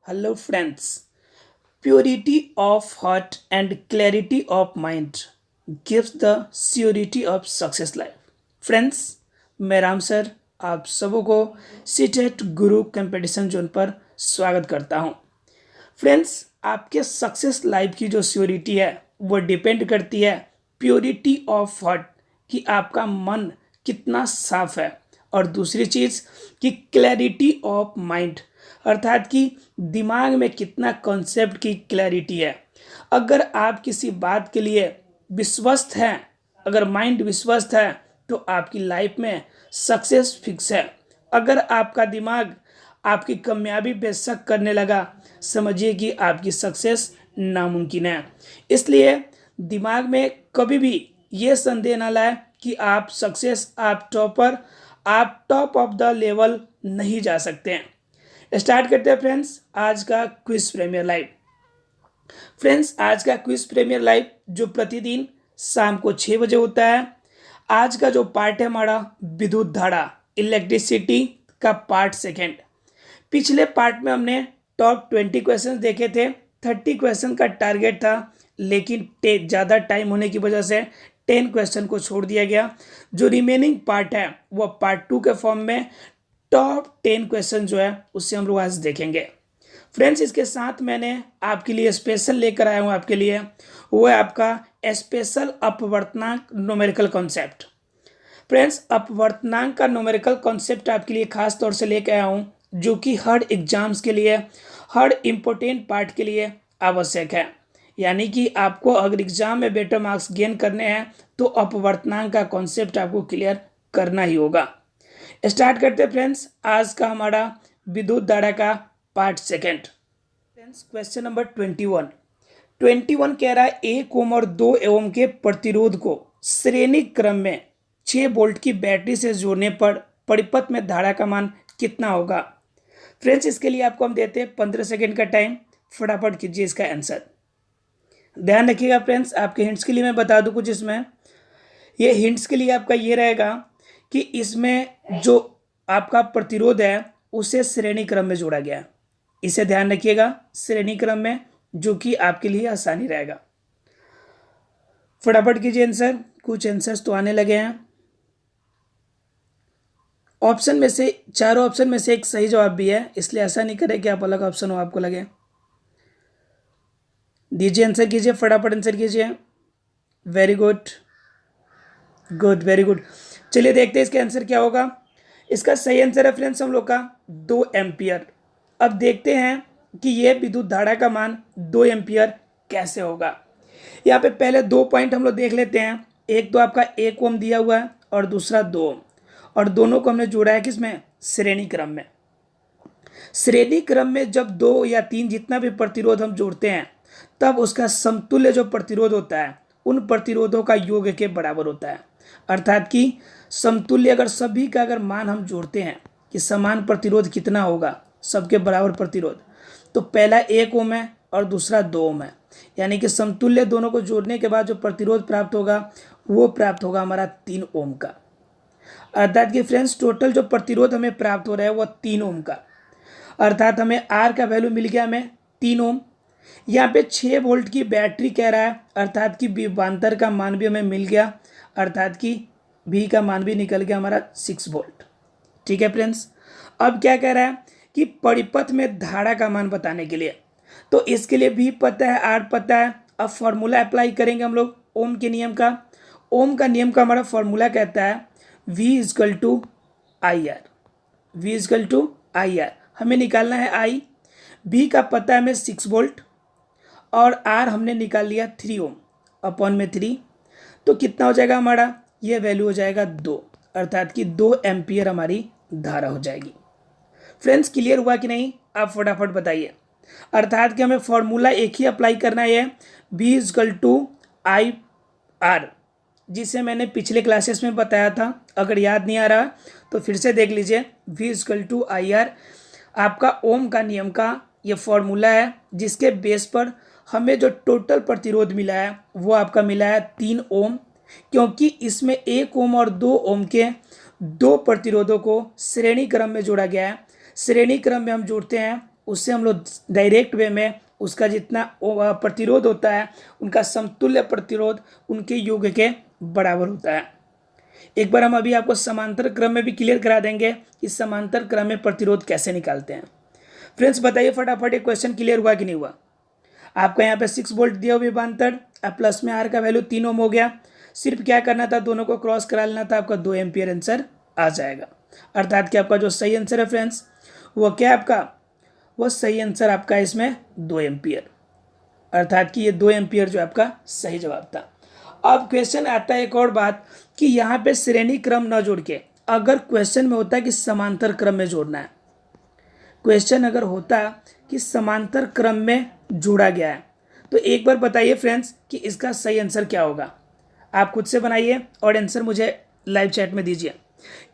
Hello, friends. Purity of heart and clarity of mind gives the surety of success life. Friends, मैं Ram sir आप सबों को CTET गुरु competition zone पर स्वागत करता हूं। फ्रेंड्स, आपके सक्सेस लाइफ की जो श्योरिटी है वो डिपेंड करती है प्योरिटी ऑफ हार्ट कि आपका मन कितना साफ है, और दूसरी चीज़ कि क्लैरिटी ऑफ माइंड अर्थात कि दिमाग में कितना कॉन्सेप्ट की क्लैरिटी है। अगर आप किसी बात के लिए विश्वस्त हैं, अगर माइंड विश्वस्त है तो आपकी लाइफ में सक्सेस फिक्स है। अगर आपका दिमाग आपकी कामयाबी पे शक करने लगा, समझिए कि आपकी सक्सेस नामुमकिन है। इसलिए दिमाग में कभी भी ये संदेह ना लाए कि आप सक्सेस, आप टॉपर, आप टॉप ऑफ द लेवल नहीं जा सकते हैं। स्टार्ट करते हैं फ्रेंड्स आज का क्विज प्रीमियर लाइव। फ्रेंड्स, आज का क्विज प्रीमियर लाइव जो प्रतिदिन शाम को 6 बजे होता है। आज का जो पार्ट है हमारा विद्युत धारा, इलेक्ट्रिसिटी का पार्ट सेकेंड। पिछले पार्ट में हमने टॉप 20 क्वेश्चन देखे थे। 30 क्वेश्चन का टारगेट था, लेकिन ज़्यादा टाइम होने की वजह से 10 क्वेश्चन को छोड़ दिया गया। जो रिमेनिंग पार्ट है वो पार्ट 2 के फॉर्म में टॉप 10 क्वेश्चन जो है उससे हम लोग आज देखेंगे। फ्रेंड्स, इसके साथ मैंने आपके लिए स्पेशल लेकर आया हूँ आपके लिए, वो है आपका स्पेशल अपवर्तनांक न्यूमेरिकल कॉन्सेप्ट। फ्रेंड्स, अपवर्तनांक का न्यूमेरिकल कॉन्सेप्ट आपके लिए खास तौर से लेकर आया हूँ, जो कि हर एग्जाम्स के लिए, हर इम्पोर्टेंट पार्ट के लिए आवश्यक है। यानी कि आपको अगर एग्जाम में बेटर मार्क्स गेन करने हैं तो अपवर्तनांक का कॉन्सेप्ट आपको क्लियर करना ही होगा। स्टार्ट करते हैं फ्रेंड्स आज का हमारा विद्युत धारा का part second. Friends, question number 21 कह रहा है 1 ओम और 2 ओम के प्रतिरोध को श्रेणी क्रम में 6 वोल्ट की बैटरी से जोड़ने पर परिपथ में धारा का मान कितना होगा। फ्रेंड्स, इसके लिए आपको हम देते हैं 15 सेकेंड का टाइम। फटाफट कीजिए इसका आंसर। ध्यान रखिएगा फ्रेंड्स, आपके हिंट्स के लिए मैं बता दूं कुछ इसमें। ये हिंट्स के लिए आपका ये रहेगा कि इसमें जो आपका प्रतिरोध है उसे श्रेणी क्रम में जोड़ा गया है। इसे ध्यान रखिएगा, श्रेणी क्रम में, जो कि आपके लिए आसानी रहेगा। फटाफट कीजिए आंसर, कुछ आंसर्स तो आने लगे हैं। ऑप्शन में से, चारों ऑप्शन में से एक सही जवाब भी है, इसलिए ऐसा नहीं करें कि आप अलग ऑप्शन हो आपको लगे। दीजिए आंसर, कीजिए फटाफट आंसर कीजिए। Very good, very good. चलिए देखते हैं इसका आंसर क्या होगा। इसका सही आंसर है फ्रेंड्स हम लोग का 2 एम्पियर। अब देखते हैं कि यह विद्युत धारा का मान 2 एम्पियर कैसे होगा। यहाँ पे पहले 2 पॉइंट हम लोग देख लेते हैं। एक तो आपका 1 ओम दिया हुआ है और दूसरा 2 ओम, और दोनों को हमने जोड़ा है किसमें, श्रेणी क्रम में। श्रेणी क्रम में जब 2 या 3 जितना भी प्रतिरोध हम जोड़ते हैं तब उसका समतुल्य जो प्रतिरोध होता है उन प्रतिरोधों का योग के बराबर होता है। अर्थात कि समतुल्य अगर सभी का अगर मान हम जोड़ते हैं कि समान प्रतिरोध कितना होगा, सबके बराबर प्रतिरोध, तो पहला 1 ओम है और दूसरा 2 ओम है। यानी कि समतुल्य दोनों को जोड़ने के बाद जो प्रतिरोध प्राप्त होगा वो प्राप्त होगा हमारा 3 ओम का। अर्थात कि फ्रेंड्स टोटल जो प्रतिरोध हमें प्राप्त हो रहा है वो 3 ओम का। अर्थात हमें आर का वैल्यू मिल गया हमें 3 ओम। यहाँ पे 6 वोल्ट की बैटरी कह रहा है, अर्थात कि विभवांतर का मान भी हमें मिल गया, अर्थात कि भी का मान भी निकल गया हमारा 6 वोल्ट। ठीक है फ्रेंड्स, अब क्या कह रहा है कि परिपथ में धारा का मान बताने के लिए, तो इसके लिए भी पता है, आर पता है। अब फॉर्मूला अप्लाई करेंगे हम लोग ओम के नियम का। ओम का नियम का हमारा फॉर्मूला कहता है V equal to I R. V equal to I R हमें निकालना है आई। B का पता है हमें 6 वोल्ट और R हमने निकाल लिया 3 ओम अपॉन में 3, तो कितना हो जाएगा हमारा, ये वैल्यू हो जाएगा 2, अर्थात कि 2 एम्पियर हमारी धारा हो जाएगी। फ्रेंड्स, क्लियर हुआ कि नहीं, आप फटाफट बताइए। अर्थात कि हमें फॉर्मूला एक ही अप्लाई करना है, V equal to I R, जिसे मैंने पिछले क्लासेस में बताया था। अगर याद नहीं आ रहा तो फिर से देख लीजिए। V equal to I R आपका ओम का नियम का ये फॉर्मूला है, जिसके बेस पर हमें जो टोटल प्रतिरोध मिला है वो आपका मिला है 3 ओम, क्योंकि इसमें 1 ओम और 2 ओम के 2 प्रतिरोधों को श्रेणी क्रम में जोड़ा गया है। श्रेणी क्रम में हम जोड़ते हैं उससे हम लोग डायरेक्ट वे में उसका जितना प्रतिरोध होता है उनका समतुल्य प्रतिरोध उनके योग के बराबर होता है। एक बार हम अभी आपको समांतर क्रम में भी क्लियर करा देंगे कि समांतर क्रम में प्रतिरोध कैसे निकालते हैं। फ्रेंड्स बताइए फटाफट ये क्वेश्चन क्लियर हुआ कि नहीं हुआ। आपका यहाँ पे 6 वोल्ट दिया हुआ विभवांतर, अब प्लस में आर का वैल्यू 3 ओम हो गया। सिर्फ क्या करना था, दोनों को क्रॉस करा लेना था, आपका 2 एम्पियर आंसर आ जाएगा। अर्थात कि आपका जो सही आंसर है फ्रेंड्स वो क्या है आपका, वो सही आंसर आपका इसमें 2 एम्पियर, अर्थात कि ये 2 एम्पियर जो आपका सही जवाब था। अब क्वेश्चन आता है एक और बात कि यहाँ पे श्रेणी क्रम न जोड़ के, अगर क्वेश्चन में होता है कि समांतर क्रम में जोड़ना है, क्वेश्चन अगर होता कि समांतर क्रम में जोड़ा गया है, तो एक बार बताइए फ्रेंड्स कि इसका सही आंसर क्या होगा। आप खुद से बनाइए और आंसर मुझे लाइव चैट में दीजिए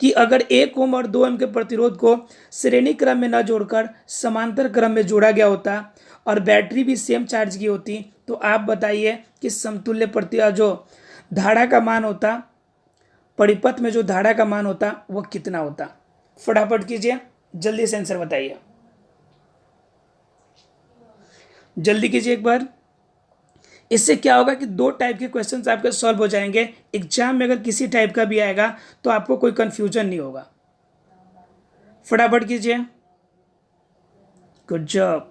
कि अगर 1 ओम और 2 ओम के प्रतिरोध को श्रेणी क्रम में न जोड़कर समांतर क्रम में जोड़ा गया होता और बैटरी भी सेम चार्ज की होती, तो आप बताइए कि समतुल्य जो धारा का मान होता, परिपथ में जो धारा का मान होता वो कितना होता। फटाफट कीजिए, जल्दी से आंसर बताइए, जल्दी कीजिए एक बार। इससे क्या होगा कि 2 टाइप के क्वेश्चंस आपके सॉल्व हो जाएंगे। एग्जाम में अगर किसी टाइप का भी आएगा तो आपको कोई कंफ्यूजन नहीं होगा। फटाफट कीजिए, गुड जॉब,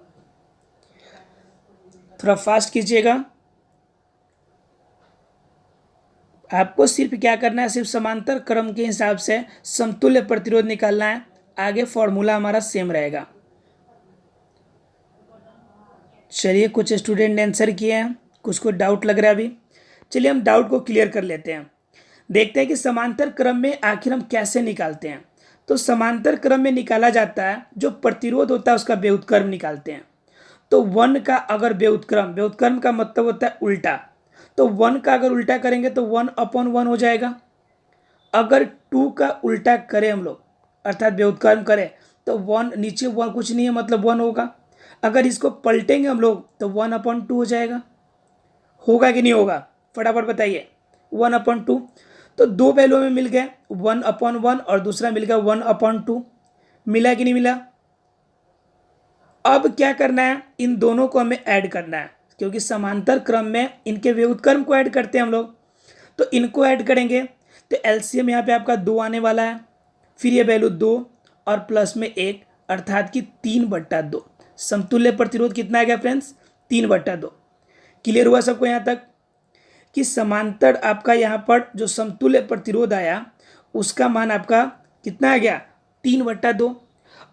थोड़ा फास्ट कीजिएगा। आपको सिर्फ क्या करना है, सिर्फ समांतर क्रम के हिसाब से समतुल्य प्रतिरोध निकालना है, आगे फॉर्मूला हमारा सेम रहेगा। चलिए कुछ स्टूडेंट ने आंसर किए हैं, कुछ को डाउट लग रहा है अभी। चलिए हम डाउट को क्लियर कर लेते हैं, देखते हैं कि समांतर क्रम में आखिर हम कैसे निकालते हैं। तो समांतर क्रम में निकाला जाता है, जो प्रतिरोध होता है उसका व्युत्क्रम निकालते हैं। तो 1 का अगर व्युत्क्रम का मतलब होता है उल्टा, तो 1 का अगर उल्टा करेंगे तो 1/1 हो जाएगा। अगर 2 का उल्टा करें हम लोग, अर्थात व्युत्क्रम करें, तो 1 नीचे 1 कुछ नहीं है, मतलब 1 होगा। अगर इसको पलटेंगे हम लोग तो 1/2 हो जाएगा। होगा कि नहीं होगा, फटाफट बताइए। 1/2, तो 2 वैल्यू में मिल गए, 1/1 और दूसरा मिल गया 1/2। मिला कि नहीं मिला। अब क्या करना है, इन दोनों को हमें ऐड करना है, क्योंकि समांतर क्रम में इनके व्युत्क्रम को ऐड करते हैं हम लोग। तो इनको ऐड करेंगे तो एलसीएम यहाँ पे आपका 2 आने वाला है, फिर ये वैल्यू 2 और प्लस में 1, अर्थात कि 3/2। समतुल्य प्रतिरोध कितना आ गया फ्रेंड्स, 3/2। क्लियर हुआ सबको यहाँ तक कि समांतर आपका यहाँ पर जो समतुल्य प्रतिरोध आया उसका मान आपका कितना आ गया, 3/2।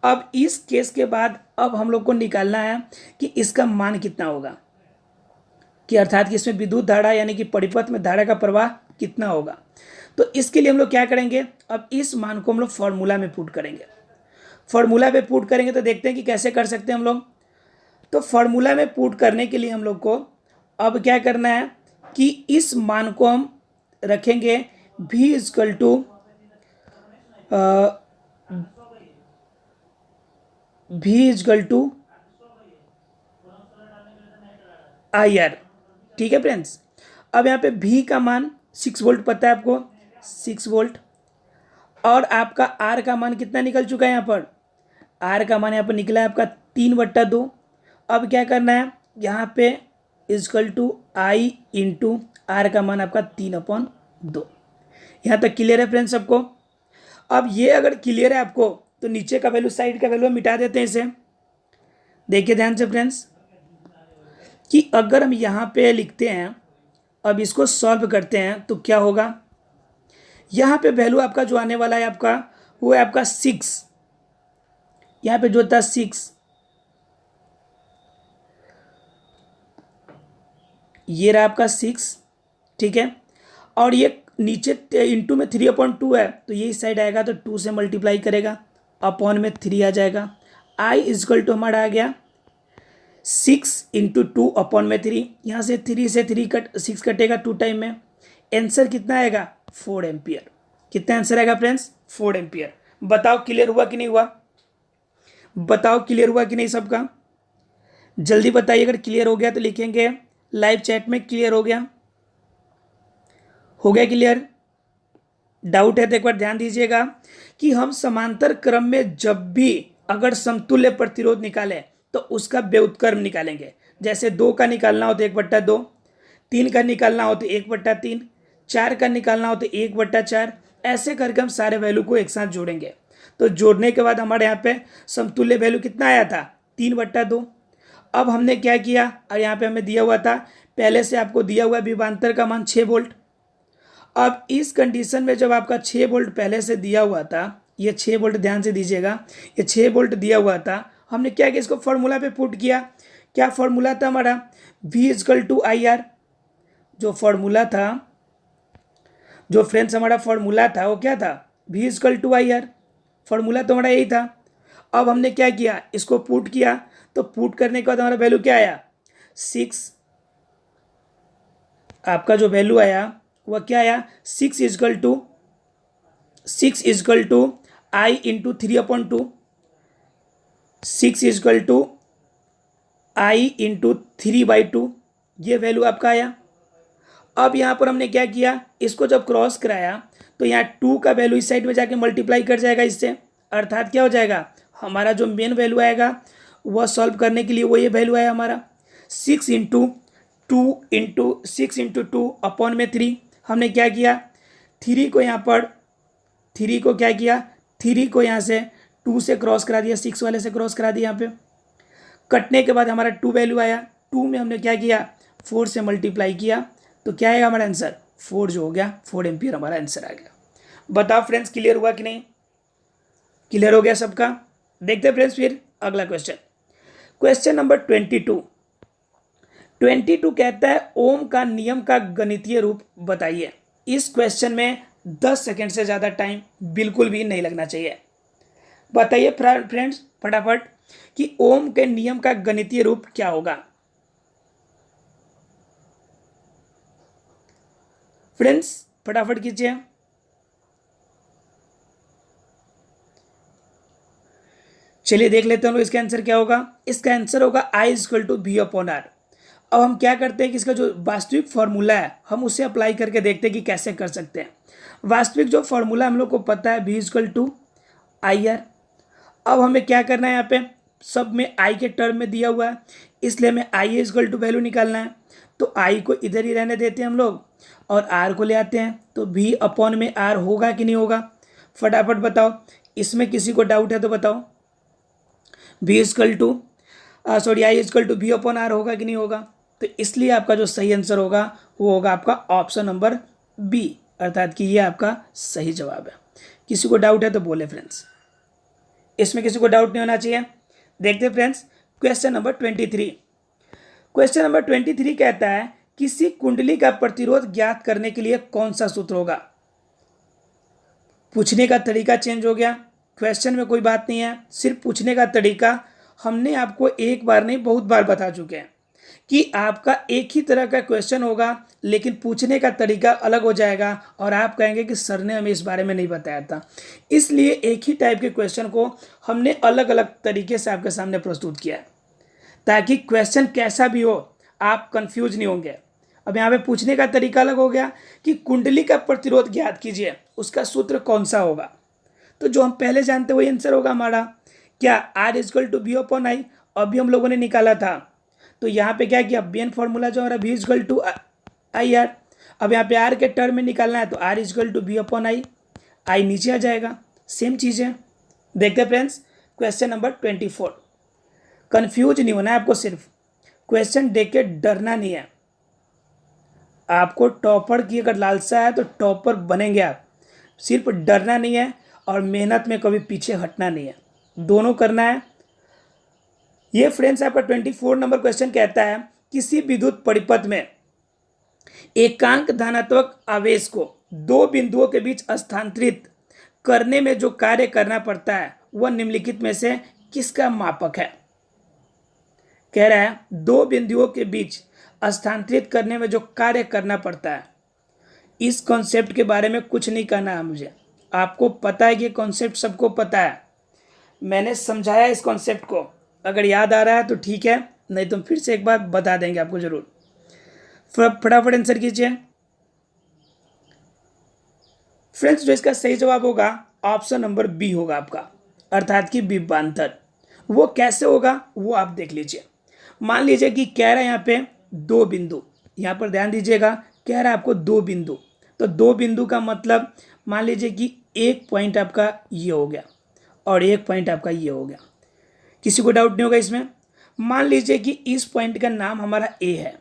अब इस केस के बाद अब हम लोग को निकालना है कि इसका मान कितना होगा, कि अर्थात कि इसमें विद्युत धारा यानी कि परिपथ में धारा का प्रवाह कितना होगा। तो इसके लिए हम लोग क्या करेंगे, अब इस मान को हम लोग फॉर्मूला में पुट करेंगे। फॉर्मूला पे पुट करेंगे तो देखते हैं कि कैसे कर सकते हैं हम लोग। तो फॉर्मूला में पुट करने के लिए हम लोग को अब क्या करना है कि इस मान को हम रखेंगे v इजकल टू IR। ठीक है फ्रेंड्स, अब यहाँ पे v का मान 6 वोल्ट पता है आपको, 6 वोल्ट, और आपका R का मान कितना निकल चुका है यहाँ पर, R का मान यहाँ पर निकला है आपका 3/2। अब क्या करना है, यहाँ पे equal to I into R का मान आपका 3/2। यहाँ तक क्लियर है फ्रेंड्स सबको। अब ये अगर क्लियर है आपको तो नीचे का वैल्यू, साइड का वैल्यू मिटा देते हैं इसे। देखिए ध्यान से फ्रेंड्स कि अगर हम यहाँ पे लिखते हैं, अब इसको सॉल्व करते हैं तो क्या होगा, यहाँ पे वैल्यू आपका जो आने वाला है आपका वो है आपका 6, यहाँ पे जो था 6, ये रहा आपका 6, ठीक है। और ये नीचे इंटू में 3/2 है, तो ये साइड आएगा तो 2 से मल्टीप्लाई करेगा, अपॉन में 3 आ जाएगा। I इजकल टू हमारा आ गया 6 इंटू 2 अपॉन में 3, यहाँ से 3 से 6 कटेगा 2 टाइम में। आंसर कितना आएगा, 4 एम्पियर। कितना आंसर आएगा फ्रेंड्स, 4 एम्पियर। बताओ क्लियर हुआ कि नहीं हुआ, बताओ क्लियर हुआ कि नहीं सबका, जल्दी बताइए। अगर क्लियर हो गया तो लिखेंगे लाइव चैट में क्लियर हो गया, हो गया क्लियर। डाउट है तो एक बार ध्यान दीजिएगा कि हम समांतर क्रम में जब भी अगर समतुल्य प्रतिरोध निकालें तो उसका व्युत्क्रम निकालेंगे। जैसे 2 का निकालना हो तो 1/2, 3 का निकालना हो तो 1/3, 4 का निकालना हो तो 1/4, ऐसे करके हम सारे वैल्यू को एक साथ जोड़ेंगे। तो जोड़ने के बाद हमारे यहाँ पे समतुल्य वैल्यू कितना आया था, 3/2। अब हमने क्या किया, और यहाँ पे हमें दिया हुआ था, पहले से आपको दिया हुआ विभवांतर का मान 6 वोल्ट। अब इस कंडीशन में जब आपका 6 वोल्ट पहले से दिया हुआ था, ये 6 वोल्ट ध्यान से दीजिएगा, ये 6 वोल्ट दिया हुआ था, हमने क्या किया, इसको फॉर्मूला पे पुट किया। क्या फॉर्मूला था हमारा, V=IR। जो फॉर्मूला था, जो फ्रेंड्स हमारा फॉर्मूला था वो क्या था, V=IR। फॉर्मूला तो हमारा यही था। अब हमने क्या किया, इसको पुट किया, तो पुट करने के बाद हमारा वैल्यू क्या आया, 6। आपका जो वैल्यू आया वह क्या आया, 6 I इंटू 3/2, 6 I इंटू 3/2, ये वैल्यू आपका आया। अब यहाँ पर हमने क्या किया, इसको जब क्रॉस कराया तो यहाँ 2 का वैल्यू इस साइड में जाके मल्टीप्लाई कर जाएगा इससे, अर्थात क्या हो जाएगा, हमारा जो मेन वैल्यू आएगा वह सॉल्व करने के लिए वो ये वैल्यू आया हमारा 6 × 2 हमने क्या किया, 3 को यहाँ पर 3 को क्या किया, 3 को यहाँ से 2 से क्रॉस करा दिया, 6 वाले से क्रॉस करा दिया। यहाँ पे कटने के बाद हमारा 2 वैल्यू आया, 2 में हमने क्या किया, 4 से मल्टीप्लाई किया, तो क्या आएगा हमारा आंसर, 4 जो हो गया, 4 एम्पियर हमारा आंसर आ गया। बताओ फ्रेंड्स, क्लियर हुआ कि नहीं, क्लियर हो गया सबका। देखते फ्रेंड्स फिर अगला क्वेश्चन, क्वेश्चन नंबर 22 कहता है ओम का नियम का गणितीय रूप बताइए। इस क्वेश्चन में 10 सेकंड से ज़्यादा टाइम बिल्कुल भी नहीं लगना चाहिए। बताइए फ्रेंड्स फटाफट कि ओम के नियम का गणितीय रूप क्या होगा। फ्रेंड्स फटाफट कीजिए। चलिए देख लेते हैं हम इसका आंसर क्या होगा। इसका आंसर होगा I=V/R। अब हम क्या करते हैं कि इसका जो वास्तविक फॉर्मूला है हम उसे अप्लाई करके देखते हैं कि कैसे कर सकते हैं। वास्तविक जो फॉर्मूला हम लोग को पता है V=IR। अब हमें क्या करना है, यहाँ पे सब में I के टर्म में दिया हुआ है, इसलिए हमें I वैल्यू निकालना है। तो I को इधर ही रहने देते हैं हम लोग और R को ले आते हैं, तो V/R होगा कि नहीं होगा, फटाफट बताओ। इसमें किसी को डाउट है तो बताओ, I=V/R होगा कि नहीं होगा। तो इसलिए आपका जो सही आंसर होगा वो होगा आपका ऑप्शन नंबर बी, अर्थात कि ये आपका सही जवाब है। किसी को डाउट है तो बोले फ्रेंड्स, इसमें किसी को डाउट नहीं होना चाहिए। देखते friends question number 23। Question number 23 कहता है किसी कुंडली का प्रतिरोध ज्ञात करने के लिए कौन सा सूत्र होगा। पूछने का तरीका चेंज हो गया, क्वेश्चन में कोई बात नहीं है, सिर्फ पूछने का तरीका हमने आपको एक बार नहीं बहुत बार बता चुके हैं कि आपका एक ही तरह का क्वेश्चन होगा लेकिन पूछने का तरीका अलग हो जाएगा और आप कहेंगे कि सर ने हमें इस बारे में नहीं बताया था। इसलिए एक ही टाइप के क्वेश्चन को हमने अलग अलग तरीके से आपके सामने प्रस्तुत किया है ताकि क्वेश्चन कैसा भी हो आप कंफ्यूज नहीं होंगे। अब यहाँ पे पूछने का तरीका अलग हो गया कि कुंडली का प्रतिरोध ज्ञात कीजिए, उसका सूत्र कौन सा होगा। तो जो हम पहले जानते वही आंसर होगा हमारा, क्या R=V/I अभी हम लोगों ने निकाला था। तो यहाँ पे क्या किया, मेन फॉर्मूला जो हमारा V=IR। अब यहाँ पे R के टर्म में निकालना है तो R=V/I, I नीचे आ जाएगा, सेम चीज़ है। देखते फ्रेंड्स क्वेश्चन नंबर 24। कंफ्यूज नहीं होना है आपको, सिर्फ क्वेश्चन देख के डरना नहीं है। आपको टॉपर की अगर लालसा है तो टॉपर बनेंगे आप, सिर्फ डरना नहीं है और मेहनत में कभी पीछे हटना नहीं है, दोनों करना है। ये फ्रेंड्स आपका 24 नंबर क्वेश्चन कहता है किसी विद्युत परिपथ में एकांक धनात्मक आवेश को दो बिंदुओं के बीच स्थानांतरित करने में जो कार्य करना पड़ता है वह निम्नलिखित में से किसका मापक है। कह रहा है दो बिंदुओं के बीच स्थानांतरित करने में जो कार्य करना पड़ता है। इस कॉन्सेप्ट के बारे में कुछ नहीं कहना है मुझे, आपको पता है कि कॉन्सेप्ट सबको पता है, मैंने समझाया इस कॉन्सेप्ट को, अगर याद आ रहा है तो ठीक है, नहीं तो फिर से एक बार बता देंगे आपको जरूर। फटाफट आंसर कीजिए फ्रेंड्स। जो इसका सही जवाब होगा ऑप्शन नंबर बी होगा आपका, अर्थात कि विभवांतर। वो कैसे होगा वो आप देख लीजिए। मान लीजिए कि कह रहा है यहाँ पे दो बिंदु, यहाँ पर ध्यान दीजिएगा, कह रहा है आपको दो बिंदु। तो दो बिंदु का मतलब मान लीजिए कि एक पॉइंट आपका ये हो गया और एक पॉइंट आपका ये हो गया। किसी को डाउट नहीं होगा इसमें। मान लीजिए कि इस पॉइंट का नाम हमारा ए है,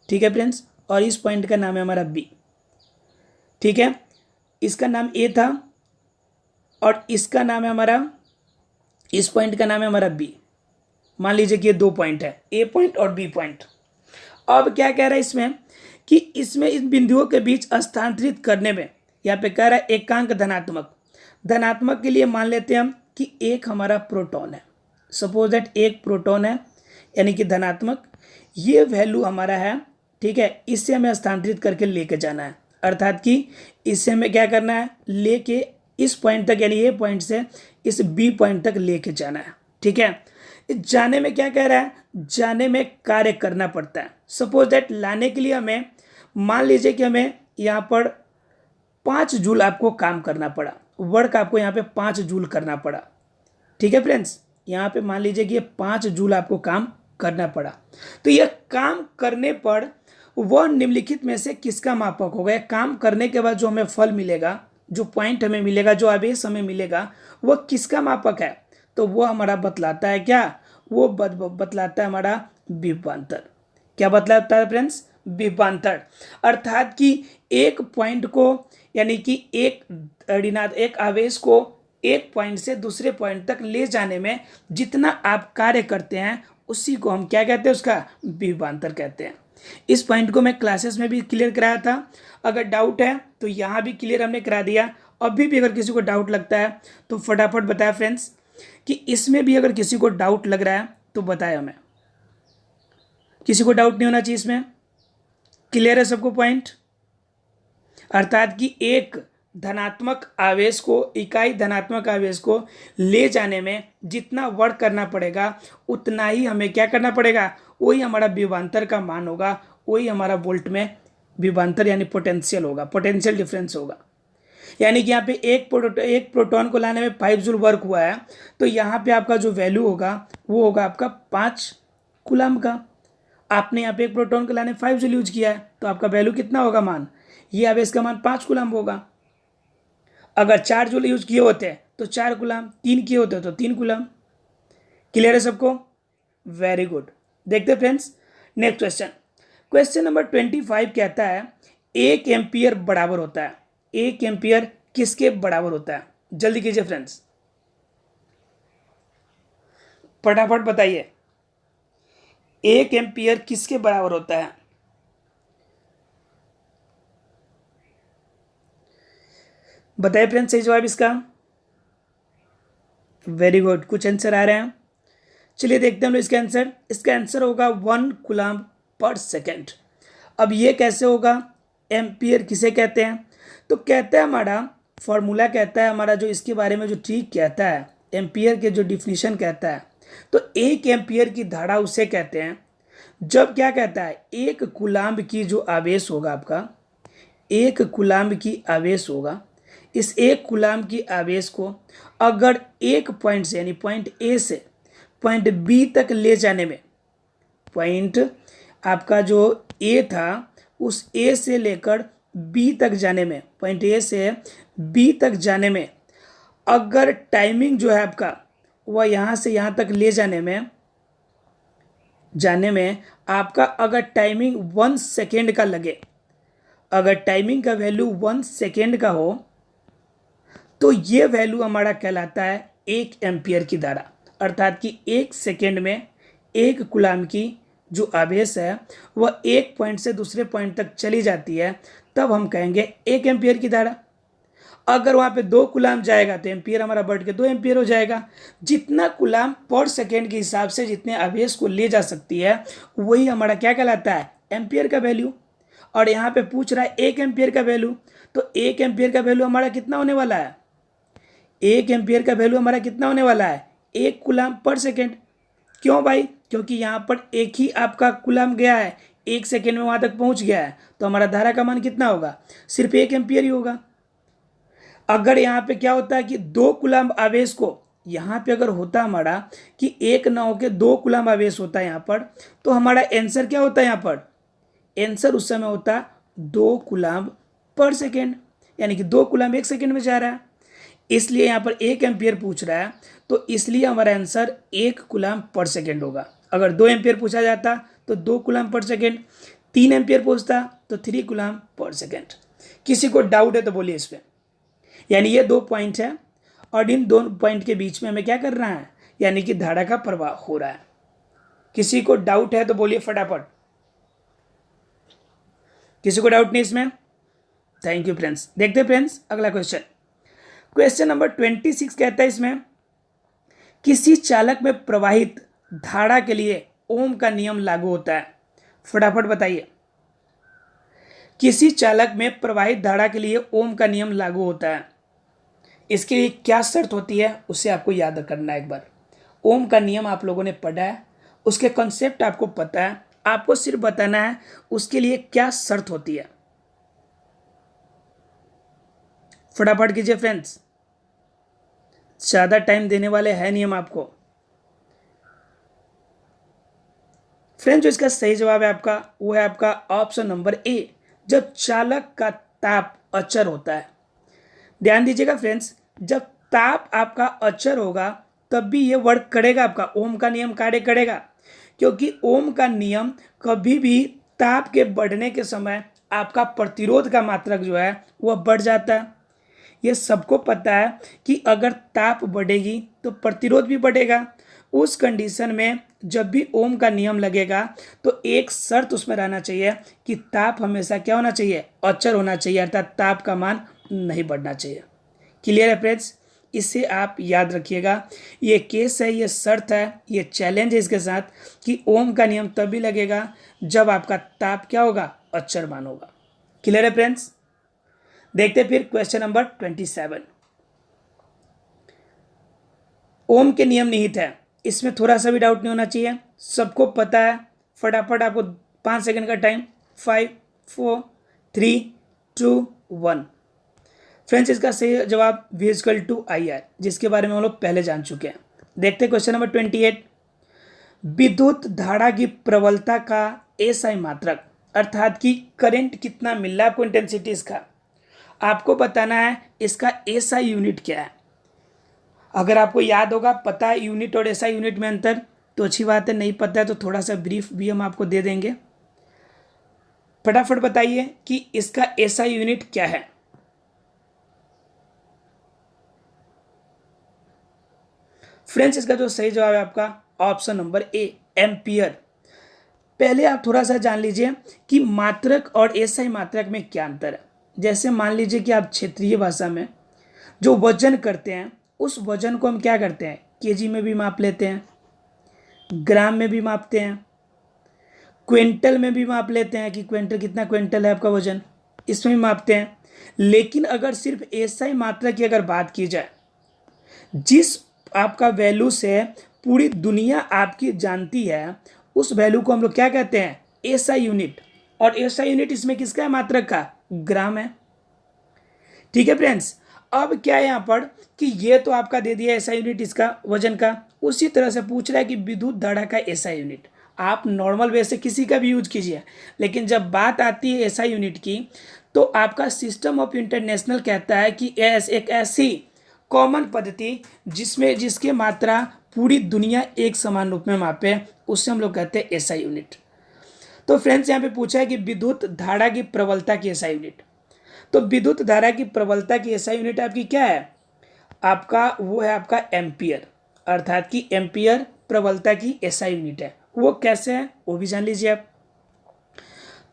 ठीक है फ्रेंड्स, और इस पॉइंट का नाम है हमारा बी, ठीक है। इसका नाम ए था और इसका नाम है हमारा, इस पॉइंट का नाम है हमारा बी। मान लीजिए कि ये दो पॉइंट है, ए पॉइंट और बी पॉइंट। अब क्या कह रहा है इसमें कि इसमें इन बिंदुओं के बीच स्थानांतरित करने में यहाँ पे कह रहा है एकांक धनात्मक। धनात्मक के लिए मान लेते हैं हम कि एक हमारा प्रोटॉन है, सपोज दैट एक प्रोटॉन है, यानी कि धनात्मक, ये वैल्यू हमारा है, ठीक है। इससे हमें स्थानांतरित करके लेके जाना है, अर्थात कि इससे हमें क्या करना है, लेके इस पॉइंट तक, यानी ए पॉइंट से इस बी पॉइंट तक लेके जाना है, ठीक है। जाने में क्या कह रहा है, जाने में कार्य करना पड़ता है। सपोज दैट लाने के लिए हमें, मान लीजिए कि हमें यहाँ पर 5 जूल आपको काम करना पड़ा, वर्क आपको यहाँ पे 5 जूल करना पड़ा, ठीक है फ्रेंड्स। यहाँ पे मान लीजिए कि ये 5 जूल आपको काम करना पड़ा। तो यह काम करने पर वह निम्नलिखित में से किसका मापक होगा। काम करने के बाद जो हमें फल मिलेगा, जो पॉइंट हमें मिलेगा, जो आवेश हमें मिलेगा, वह किसका मापक है। तो वो हमारा बतलाता है क्या, वो बतलाता है हमारा विभवांतर। क्या बतलाता है फ्रेंड्स, विभवांतर। अर्थात कि एक पॉइंट को, यानी कि एक आवेश को एक पॉइंट से दूसरे पॉइंट तक ले जाने में जितना आप कार्य करते हैं उसी को हम क्या कहते हैं, उसका विभवांतर कहते हैं। इस पॉइंट को मैं क्लासेस में भी क्लियर कराया था, अगर डाउट है तो यहाँ भी क्लियर हमने करा दिया। अभी भी अगर किसी को डाउट लगता है तो फटाफट बताया फ्रेंड्स, कि इसमें भी अगर किसी को डाउट लग रहा है तो बताया हमें। किसी को डाउट नहीं होना चाहिए इसमें, क्लियर है सबको पॉइंट। अर्थात कि एक धनात्मक आवेश को, इकाई धनात्मक आवेश को ले जाने में जितना वर्क करना पड़ेगा उतना ही हमें क्या करना पड़ेगा, वही हमारा विभवांतर का मान होगा, वही हमारा वोल्ट में विभवांतर यानी पोटेंशियल होगा, पोटेंशियल डिफरेंस होगा। यानी कि यहाँ पे एक प्रोटॉन को लाने में 5 जूल वर्क हुआ है, तो यहाँ पे आपका जो वैल्यू होगा वो होगा आपका 5 कूलम का। आपने यहाँ पे एक प्रोटॉन को लाने 5 जूल यूज किया है, तो आपका वैल्यू कितना होगा मान, ये आवेश का मान 5 कूलम होगा। अगर 4 जूल यूज किए होते हैं तो 4 कूलम, 3 किए होते तो 3 कूलम। क्लियर है सबको, वेरी गुड। देखते friends next question. Question number 25 कहता है 1 एम्पियर बराबर होता है। 1 एम्पियर किसके बराबर होता है, जल्दी कीजिए फ्रेंड्स, फटाफट बताइए 1 एम्पियर किसके बराबर होता है। बताइए फ्रेंड्स सही जवाब इसका। वेरी गुड, कुछ आंसर आ रहे हैं। चलिए देखते हैं हम इसका आंसर। इसका आंसर होगा 1 कूलम पर सेकेंड। अब ये कैसे होगा, एम्पियर किसे कहते हैं, तो कहते हैं हमारा फॉर्मूला कहता है हमारा, जो इसके बारे में जो ट्रिक कहता है, एम्पियर के जो डिफिनीशन कहता है, तो 1 एम्पियर की धारा उसे कहते हैं जब क्या कहता है, 1 कूलम की जो आवेश होगा आपका, 1 कूलम की आवेश होगा, इस 1 कूलम की आवेश को अगर एक पॉइंट से, यानी पॉइंट ए से पॉइंट बी तक ले जाने में, पॉइंट आपका जो ए था उस ए से लेकर बी तक जाने में, पॉइंट ए से बी तक जाने में अगर टाइमिंग जो है आपका वह यहाँ से यहाँ तक ले जाने में आपका अगर टाइमिंग 1 सेकेंड का लगे, अगर टाइमिंग का वैल्यू 1 सेकेंड का हो, तो ये वैल्यू हमारा कहलाता है 1 एम्पियर की धारा। अर्थात कि 1 सेकेंड में 1 कूलम की जो आवेश है वह एक पॉइंट से दूसरे पॉइंट तक चली जाती है, तब हम कहेंगे 1 एम्पियर की धारा। अगर वहाँ पे 2 कूलम जाएगा तो एम्पियर हमारा बढ़ के 2 एम्पियर हो जाएगा। जितना कूलम पर सेकेंड के हिसाब से जितने आवेश को ले जा सकती है वही हमारा क्या कहलाता है, एम्पियर का वैल्यू। और यहाँ पे पूछ रहा है 1 एम्पियर का वैल्यू, तो 1 एम्पियर का वैल्यू हमारा कितना होने वाला है, 1 एम्पियर का वैल्यू हमारा कितना होने वाला है, 1 कूलम पर सेकेंड। क्यों भाई, क्योंकि यहाँ पर एक ही आपका कूलम गया है, 1 सेकेंड में वहाँ तक पहुँच गया है, तो हमारा धारा का मान कितना होगा, सिर्फ 1 एम्पियर ही होगा। अगर यहाँ पे क्या होता है कि 2 कूलम आवेश को यहाँ पे अगर होता हमारा कि एक ना होके 2 कूलम्ब आवेश होता है यहाँ पर, तो हमारा आंसर क्या होता है यहाँ पर? आंसर उस समय होता 2 कूलम्ब पर सेकेंड, यानी कि 2 कूलम्ब 1 सेकेंड में जा रहा है। इसलिए यहाँ पर 1 एम्पियर पूछ रहा है, तो इसलिए हमारा आंसर 1 कूलम्ब पर सेकेंड होगा। अगर 2 एम्पियर पूछा जाता तो 2 कूलम्ब पर सेकेंड, 3 एम्पियर पूछता तो 3 कूलम्ब पर सेकेंड। किसी को डाउट है तो बोलिए इस पर। यानी ये 2 पॉइंट है और इन दोनों पॉइंट के बीच में हमें क्या करना है, यानी कि धारा का प्रवाह हो रहा है। किसी को डाउट है तो बोलिए फटाफट। किसी को डाउट नहीं इसमें? Thank you friends. देखते हैं फ्रेंड्स अगला क्वेश्चन। क्वेश्चन नंबर 26 कहता है इसमें, किसी चालक में प्रवाहित धारा के लिए ओम का नियम लागू होता है। फटाफट बताइए। किसी चालक में प्रवाहित धारा के लिए ओम का नियम लागू होता है, इसके लिए क्या शर्त होती है उसे आपको याद करना है एक बार। ओम का नियम आप लोगों ने पढ़ा है, उसके कॉन्सेप्ट आपको पता है, आपको सिर्फ बताना है उसके लिए क्या शर्त होती है। फटाफट कीजिए फ्रेंड्स, ज्यादा टाइम देने वाले हैं नहीं हम आपको। फ्रेंड्स जो इसका सही जवाब है आपका, वो है आपका ऑप्शन नंबर ए, जब चालक का ताप अचर होता है। ध्यान दीजिएगा फ्रेंड्स, जब ताप आपका अचर होगा तब भी ये वर्क करेगा, आपका ओम का नियम कार्य करेगा। क्योंकि ओम का नियम कभी भी ताप के बढ़ने के समय आपका प्रतिरोध का मात्रक जो है वह बढ़ जाता है। ये सबको पता है कि अगर ताप बढ़ेगी तो प्रतिरोध भी बढ़ेगा। उस कंडीशन में जब भी ओम का नियम लगेगा तो एक शर्त उसमें रहना चाहिए कि ताप हमेशा क्या होना चाहिए, अचर होना चाहिए, अर्थात ताप का मान नहीं बढ़ना चाहिए। क्लियर है फ्रेंड्स? इसे आप याद रखिएगा। ये केस है, ये शर्त है, ये चैलेंज है इसके साथ कि ओम का नियम तभी लगेगा जब आपका ताप क्या होगा, अचर मान होगा। क्लियर है फ्रेंड्स? देखते फिर क्वेश्चन नंबर 27। ओम के नियम निहित है, इसमें थोड़ा सा भी डाउट नहीं होना चाहिए, सबको पता है। फटाफट आपको 5 सेकंड का टाइम। 5 4 3 2 1। फ्रेंड्स इसका सही जवाब V=IR, जिसके बारे में हम लोग पहले जान चुके हैं। देखते हैं क्वेश्चन नंबर 28। विद्युत धारा की प्रबलता का एसआई मात्रक, अर्थात कि करंट कितना मिल रहा है आपको, इंटेंसिटी इसका आपको बताना है। इसका एसआई यूनिट क्या है? अगर आपको याद होगा, पता है यूनिट और एसआई यूनिट में अंतर, तो अच्छी बात है। नहीं पता है तो थोड़ा सा ब्रीफ भी हम आपको दे देंगे। फटाफट बताइए कि इसका एसआई यूनिट क्या है। फ्रेंड्स इसका जो सही जवाब है आपका ऑप्शन नंबर ए, एम्पियर। पहले आप थोड़ा सा जान लीजिए कि मात्रक और एसआई मात्रक में क्या अंतर है। जैसे मान लीजिए कि आप क्षेत्रीय भाषा में जो वजन करते हैं, उस वजन को हम क्या करते हैं, केजी में भी माप लेते हैं, ग्राम में भी मापते हैं, क्विंटल में भी माप लेते हैं कि क्विंटल कितना क्विंटल है आपका वजन, इसमें भी मापते हैं। लेकिन अगर सिर्फ एसआई मात्रक की अगर बात की जाए, जिस आपका वैल्यू से पूरी दुनिया आपकी जानती है, उस वैल्यू को हम लोग क्या कहते हैं, एसआई यूनिट। और एसआई यूनिट इसमें किसका है, मात्रक का, ग्राम है। ठीक है फ्रेंड्स, अब क्या है यहाँ पर कि ये तो आपका दे दिया एसआई यूनिट इसका वजन का, उसी तरह से पूछ रहा है कि विद्युत धारा का एसआई यूनिट। आप नॉर्मल वे से किसी का भी यूज कीजिए, लेकिन जब बात आती है एसआई यूनिट की, तो आपका सिस्टम ऑफ इंटरनेशनल कहता है कि एक ऐसी कॉमन पद्धति जिसके मात्रा पूरी दुनिया एक समान रूप में मापे, उससे हम लोग कहते हैं एसआई यूनिट। तो फ्रेंड्स यहाँ पे पूछा है कि विद्युत धारा की प्रबलता की एसआई यूनिट। तो विद्युत धारा की प्रबलता की एसआई यूनिट आपकी क्या है, आपका वो है आपका एम्पियर, अर्थात कि एम्पियर प्रबलता की एसआई यूनिट है। वो कैसे है वो भी जान लीजिए आप।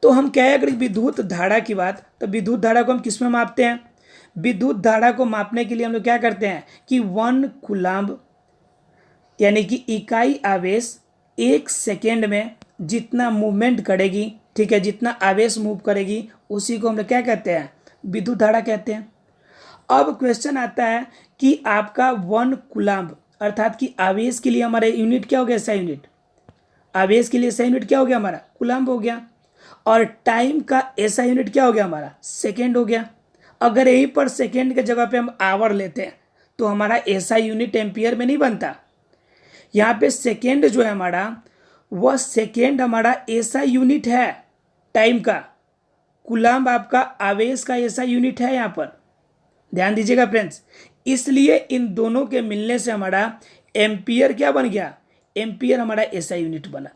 तो हम क्या है, अगर विद्युत धारा की बात, तो विद्युत धारा को हम किस में मापते हैं, विद्युत धारा को मापने के लिए हम लोग क्या करते हैं कि 1 कूलम्ब यानी कि इकाई आवेश 1 सेकेंड में जितना मूवमेंट करेगी, ठीक है, जितना आवेश मूव करेगी, उसी को हम लोग क्या कहते हैं, विद्युत धारा कहते हैं। अब क्वेश्चन आता है कि आपका 1 कूलम्ब अर्थात कि आवेश के लिए हमारा यूनिट क्या हो गया, एसआई यूनिट। आवेश के लिए एसआई यूनिट क्या हो गया हमारा, कूलम्ब हो गया। और टाइम का एसआई यूनिट क्या हो गया हमारा, सेकेंड हो गया। अगर यहीं पर सेकेंड के जगह पे हम आवर लेते हैं तो हमारा एसआई यूनिट एम्पियर में नहीं बनता। यहाँ पे सेकेंड जो है हमारा, वह सेकेंड हमारा एसआई यूनिट है टाइम का। कूलम्ब आपका आवेश का एसआई यूनिट है यहाँ पर, ध्यान दीजिएगा फ्रेंड्स। इसलिए इन दोनों के मिलने से हमारा एम्पियर क्या बन गया, एम्पियर हमारा एसआई यूनिट बना।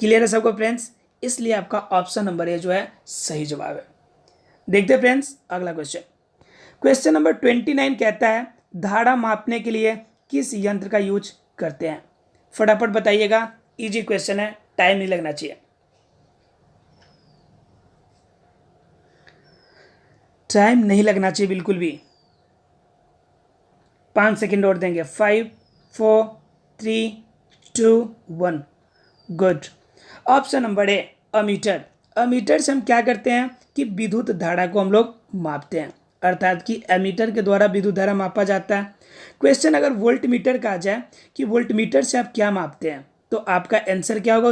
क्लियर है सबको फ्रेंड्स? इसलिए आपका ऑप्शन नंबर ए जो है सही जवाब है। देखते फ्रेंड्स अगला क्वेश्चन। क्वेश्चन नंबर 29 कहता है धारा मापने के लिए किस यंत्र का यूज करते हैं? फटाफट बताइएगा, इजी क्वेश्चन है, टाइम नहीं लगना चाहिए। टाइम नहीं लगना चाहिए बिल्कुल भी। 5 सेकेंड और देंगे। 5 4 3 2 1। Good. Option number A ammeter. Ammeter से हम क्या करते हैं कि विद्युत धारा को हम लोग मापते हैं, अर्थात कि एमीटर के द्वारा विद्युत धारा मापा जाता है। क्वेश्चन अगर वोल्ट मीटर का आ जाए कि वोल्ट मीटर से आप क्या मापते हैं, तो आपका आंसर क्या होगा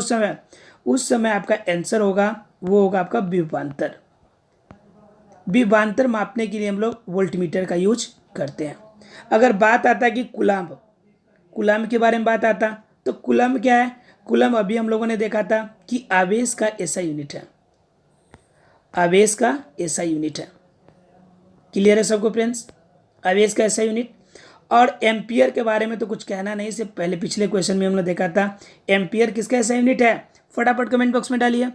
उस समय आपका आंसर होगा, वो होगा आपका विभवांतर। विभवांतर मापने के लिए हम लोग वोल्ट मीटर का यूज करते हैं। अगर बात आता है कि कूलम्ब के बारे में बात आता, तो कूलम्ब क्या है? कूलम्ब अभी हम लोगों ने देखा था कि आवेश का एसआई यूनिट है, आवेश का एसआई यूनिट है। क्लियर है सबको फ्रेंड्स? आवेश का एसआई यूनिट। और एम्पियर के बारे में तो कुछ कहना नहीं, इससे पहले पिछले क्वेश्चन में हमने देखा था एम्पियर किसका एसआई यूनिट है। फटाफट कमेंट बॉक्स में डालिए,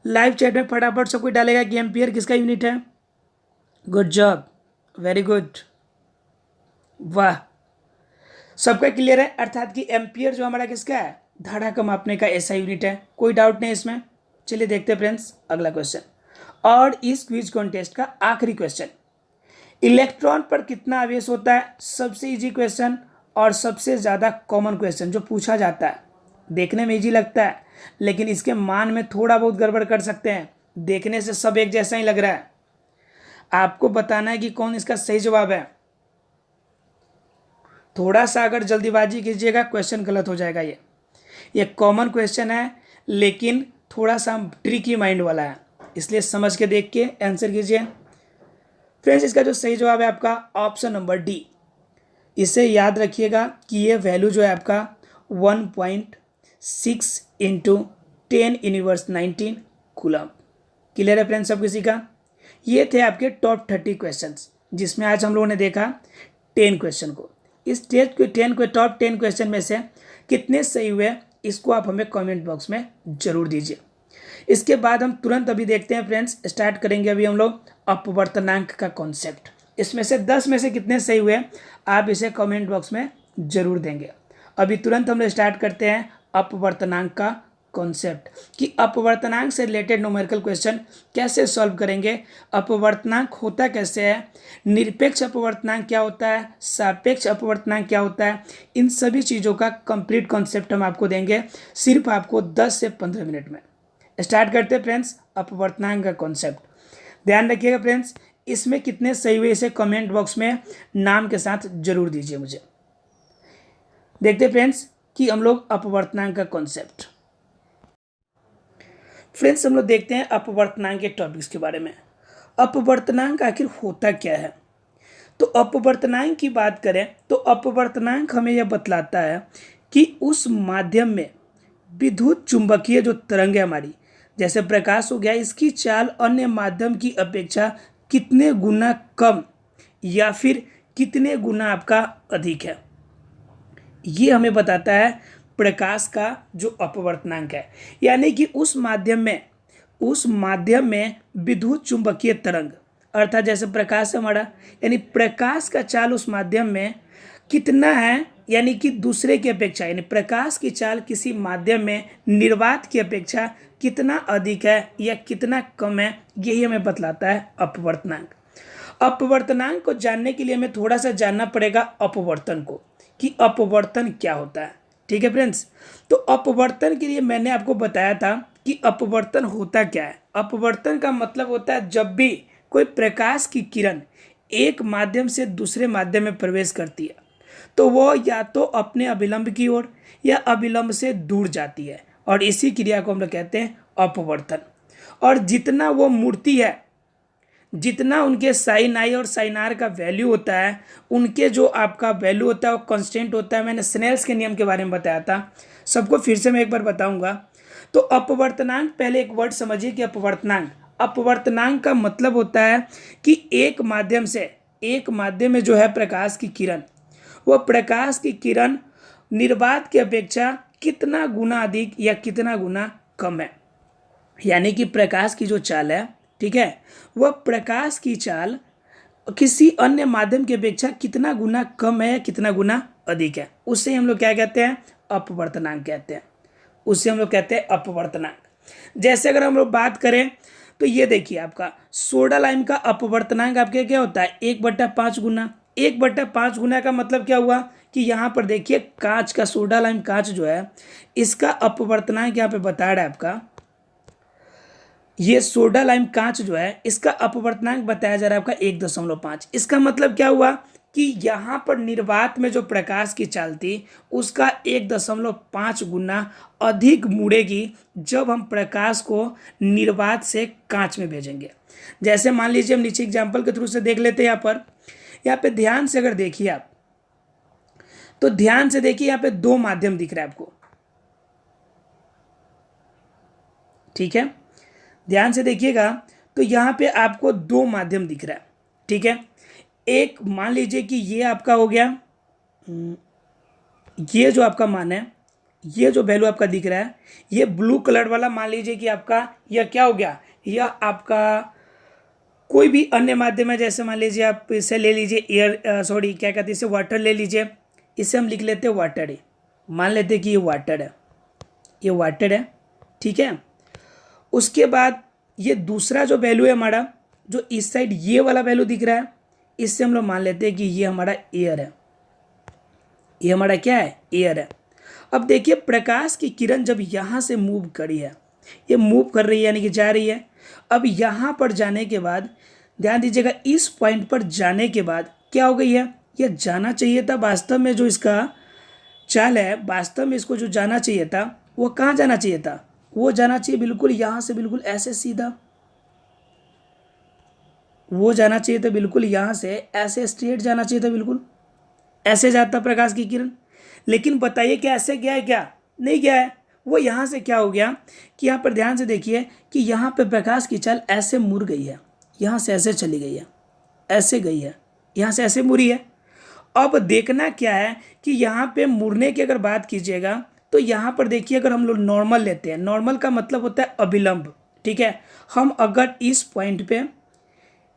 लाइव चैट में फटाफट सब कोई डालेगा कि एम्पियर किसका यूनिट है। गुड जॉब, वेरी गुड, वाह, सबका क्लियर है। अर्थात कि एम्पियर जो हमारा किसका है, धारा को मापने का एसआई यूनिट है। कोई डाउट नहीं इसमें। चलिए देखते हैं फ्रेंड्स अगला क्वेश्चन, और इस क्विज कॉन्टेस्ट का आखिरी क्वेश्चन। इलेक्ट्रॉन पर कितना आवेश होता है? सबसे इजी क्वेश्चन और सबसे ज़्यादा कॉमन क्वेश्चन जो पूछा जाता है। देखने में इजी लगता है, लेकिन इसके मान में थोड़ा बहुत गड़बड़ कर सकते हैं। देखने से सब एक जैसा ही लग रहा है, आपको बताना है कि कौन इसका सही जवाब है। थोड़ा सा अगर जल्दीबाजी कीजिएगा क्वेश्चन गलत हो जाएगा। ये कॉमन क्वेश्चन है, लेकिन थोड़ा सा ट्रिकी माइंड वाला है, इसलिए समझ के देख के आंसर कीजिए फ्रेंड्स। इसका जो सही जवाब है आपका ऑप्शन नंबर डी। इसे याद रखिएगा कि ये वैल्यू जो है आपका 1.6 इंटू 10⁻19 कूलम्ब। क्लियर है फ्रेंड्स सब किसी का? ये थे आपके टॉप 30 क्वेश्चंस, जिसमें आज हम लोगों ने देखा 10 क्वेश्चन को। इस 10 टॉप 10 क्वेश्चन में से कितने सही हुए, इसको आप हमें कमेंट बॉक्स में जरूर दीजिए। इसके बाद हम तुरंत अभी देखते हैं फ्रेंड्स, स्टार्ट करेंगे अभी हम लोग अपवर्तनांक का कॉन्सेप्ट। इसमें से 10 में से कितने सही हुए आप इसे कमेंट बॉक्स में जरूर देंगे। अभी तुरंत हम लोग स्टार्ट करते हैं अपवर्तनांक का कॉन्सेप्ट, कि अपवर्तनांक से रिलेटेड न्यूमेरिकल क्वेश्चन कैसे सॉल्व करेंगे, अपवर्तनांक होता कैसे है, निरपेक्ष अपवर्तनांक क्या होता है, सापेक्ष अपवर्तनांक क्या होता है, इन सभी चीज़ों का कंप्लीट कॉन्सेप्ट हम आपको देंगे सिर्फ आपको 10 से 15 मिनट में। स्टार्ट करते हैं फ्रेंड्स अपवर्तनांक का कॉन्सेप्ट। ध्यान रखिएगा फ्रेंड्स, इसमें कितने सही हुए इसे कमेंट बॉक्स में नाम के साथ जरूर दीजिए मुझे। देखते हैं फ्रेंड्स कि हम लोग अपवर्तनांक का कॉन्सेप्ट। फ्रेंड्स हम लोग देखते हैं अपवर्तनांक के टॉपिक्स के बारे में। अपवर्तनांक आखिर होता क्या है? तो अपवर्तनांक की बात करें तो अपवर्तनांक हमें यह बतलाता है कि उस माध्यम में विद्युत चुंबकीय जो तरंग है हमारी, जैसे प्रकाश हो गया, इसकी चाल अन्य माध्यम की अपेक्षा कितने गुना कम या फिर कितने गुना आपका अधिक है, ये हमें बताता है प्रकाश का जो अपवर्तनांक है। यानी कि उस माध्यम में विद्युत चुंबकीय तरंग, अर्थात जैसे प्रकाश है हमारा, यानी प्रकाश का चाल उस माध्यम में कितना है, यानी कि दूसरे की अपेक्षा, यानी प्रकाश की चाल किसी माध्यम में निर्वात की अपेक्षा कितना अधिक है या कितना कम है, यही हमें बतलाता है अपवर्तनांक। अपवर्तनांक को जानने के लिए हमें थोड़ा सा जानना पड़ेगा अपवर्तन को, कि अपवर्तन क्या होता है। ठीक है फ्रेंड्स, तो अपवर्तन के लिए मैंने आपको बताया था कि अपवर्तन होता क्या है। अपवर्तन का मतलब होता है जब भी कोई प्रकाश की किरण एक माध्यम से दूसरे माध्यम में प्रवेश करती है, तो वो या तो अपने अभिलंब की ओर या अभिलंब से दूर जाती है, और इसी क्रिया को हम लोग कहते हैं अपवर्तन। और जितना वो मुड़ती है, जितना उनके साइन आई और साइन आर का वैल्यू होता है, उनके जो आपका वैल्यू होता है वो कांस्टेंट होता है। मैंने स्नेल्स के नियम के बारे में बताया था, सबको फिर से मैं एक बार बताऊंगा। तो अपवर्तनांक, पहले एक वर्ड समझिए कि अपवर्तनांक, अपवर्तनांक का मतलब होता है कि एक माध्यम में जो है प्रकाश की किरण, वह प्रकाश की किरण निर्वात की अपेक्षा कितना गुना अधिक या कितना गुना कम है। यानी कि प्रकाश की जो चाल है, ठीक है, वह प्रकाश की चाल किसी अन्य माध्यम की अपेक्षा कितना गुना कम है या कितना गुना अधिक है, उससे हम लोग क्या कहते हैं, अपवर्तनांक कहते हैं। उससे हम लोग कहते हैं अपवर्तनांक। जैसे अगर हम लोग बात करें तो ये देखिए, आपका सोडा लाइम का अपवर्तनांक आपके क्या होता है, 1/5 गुना। 1/5 गुना का मतलब क्या हुआ कि यहाँ पर देखिए कांच का, सोडा लाइम कांच जो है, इसका अपवर्तनांक यहाँ पे बता रहा है आपका, ये सोडा लाइम कांच जो है इसका अपवर्तनांक बताया जा रहा है आपका 1.5। इसका मतलब क्या हुआ कि यहाँ पर निर्वात में जो प्रकाश की चाल थी उसका 1.5 गुना अधिक मुड़ेगी जब हम प्रकाश को निर्वात से कांच में भेजेंगे। जैसे मान लीजिए हम नीचे एग्जाम्पल के थ्रू से देख लेते हैं। यहाँ पे ध्यान से अगर देखिए आप, तो ध्यान से देखिए, यहाँ पे दो माध्यम दिख रहा है आपको, ठीक है, ध्यान से देखिएगा। तो यहाँ पे आपको दो माध्यम दिख रहा है, ठीक है। एक मान लीजिए कि ये आपका हो गया, ये जो आपका मान है, ये जो वैल्यू आपका दिख रहा है, ये ब्लू कलर वाला मान लीजिए कि आपका यह क्या हो गया, यह आपका कोई भी अन्य माध्यम है। जैसे मान लीजिए आप इसे ले लीजिए एयर, सॉरी क्या कहते हैं इसे, वाटर ले लीजिए। इसे हम लिख लेते हैं वाटर है, मान लेते हैं कि ये वाटर है, ये वाटर है, ठीक है। उसके बाद ये दूसरा जो वैल्यू है हमारा, जो इस साइड ये वाला वैल्यू दिख रहा है, इससे हम लोग मान लेते हैं कि ये हमारा एयर है, ये हमारा क्या है, एयर है। अब देखिए प्रकाश की किरण जब यहाँ से मूव करी है, ये मूव कर रही है यानी कि जा रही है। अब यहाँ पर जाने के बाद ध्यान दीजिएगा, इस पॉइंट पर जाने के बाद क्या हो गई है, ये जाना चाहिए था वास्तव में, जो इसका चाल है वास्तव में इसको जो जाना चाहिए था वो कहाँ जाना चाहिए था, वो जाना चाहिए बिल्कुल यहाँ से, बिल्कुल ऐसे सीधा, वो जाना चाहिए था बिल्कुल यहाँ से ऐसे स्ट्रेट जाना चाहिए था, बिल्कुल ऐसे जाता प्रकाश की किरण। लेकिन बताइए क्या ऐसे गया है, क्या नहीं गया है, वो यहाँ से क्या हो गया कि यहाँ पर ध्यान से देखिए कि यहाँ पे प्रकाश की चाल ऐसे मुड़ गई है, यहाँ से ऐसे चली गई है, ऐसे गई है, यहाँ से ऐसे मुड़ी है। अब देखना क्या है कि यहाँ पे मुड़ने की अगर बात कीजिएगा तो यहाँ पर देखिए, अगर हम लोग नॉर्मल लेते हैं, नॉर्मल का मतलब होता है अभिलंब, ठीक है। हम अगर इस पॉइंट पे,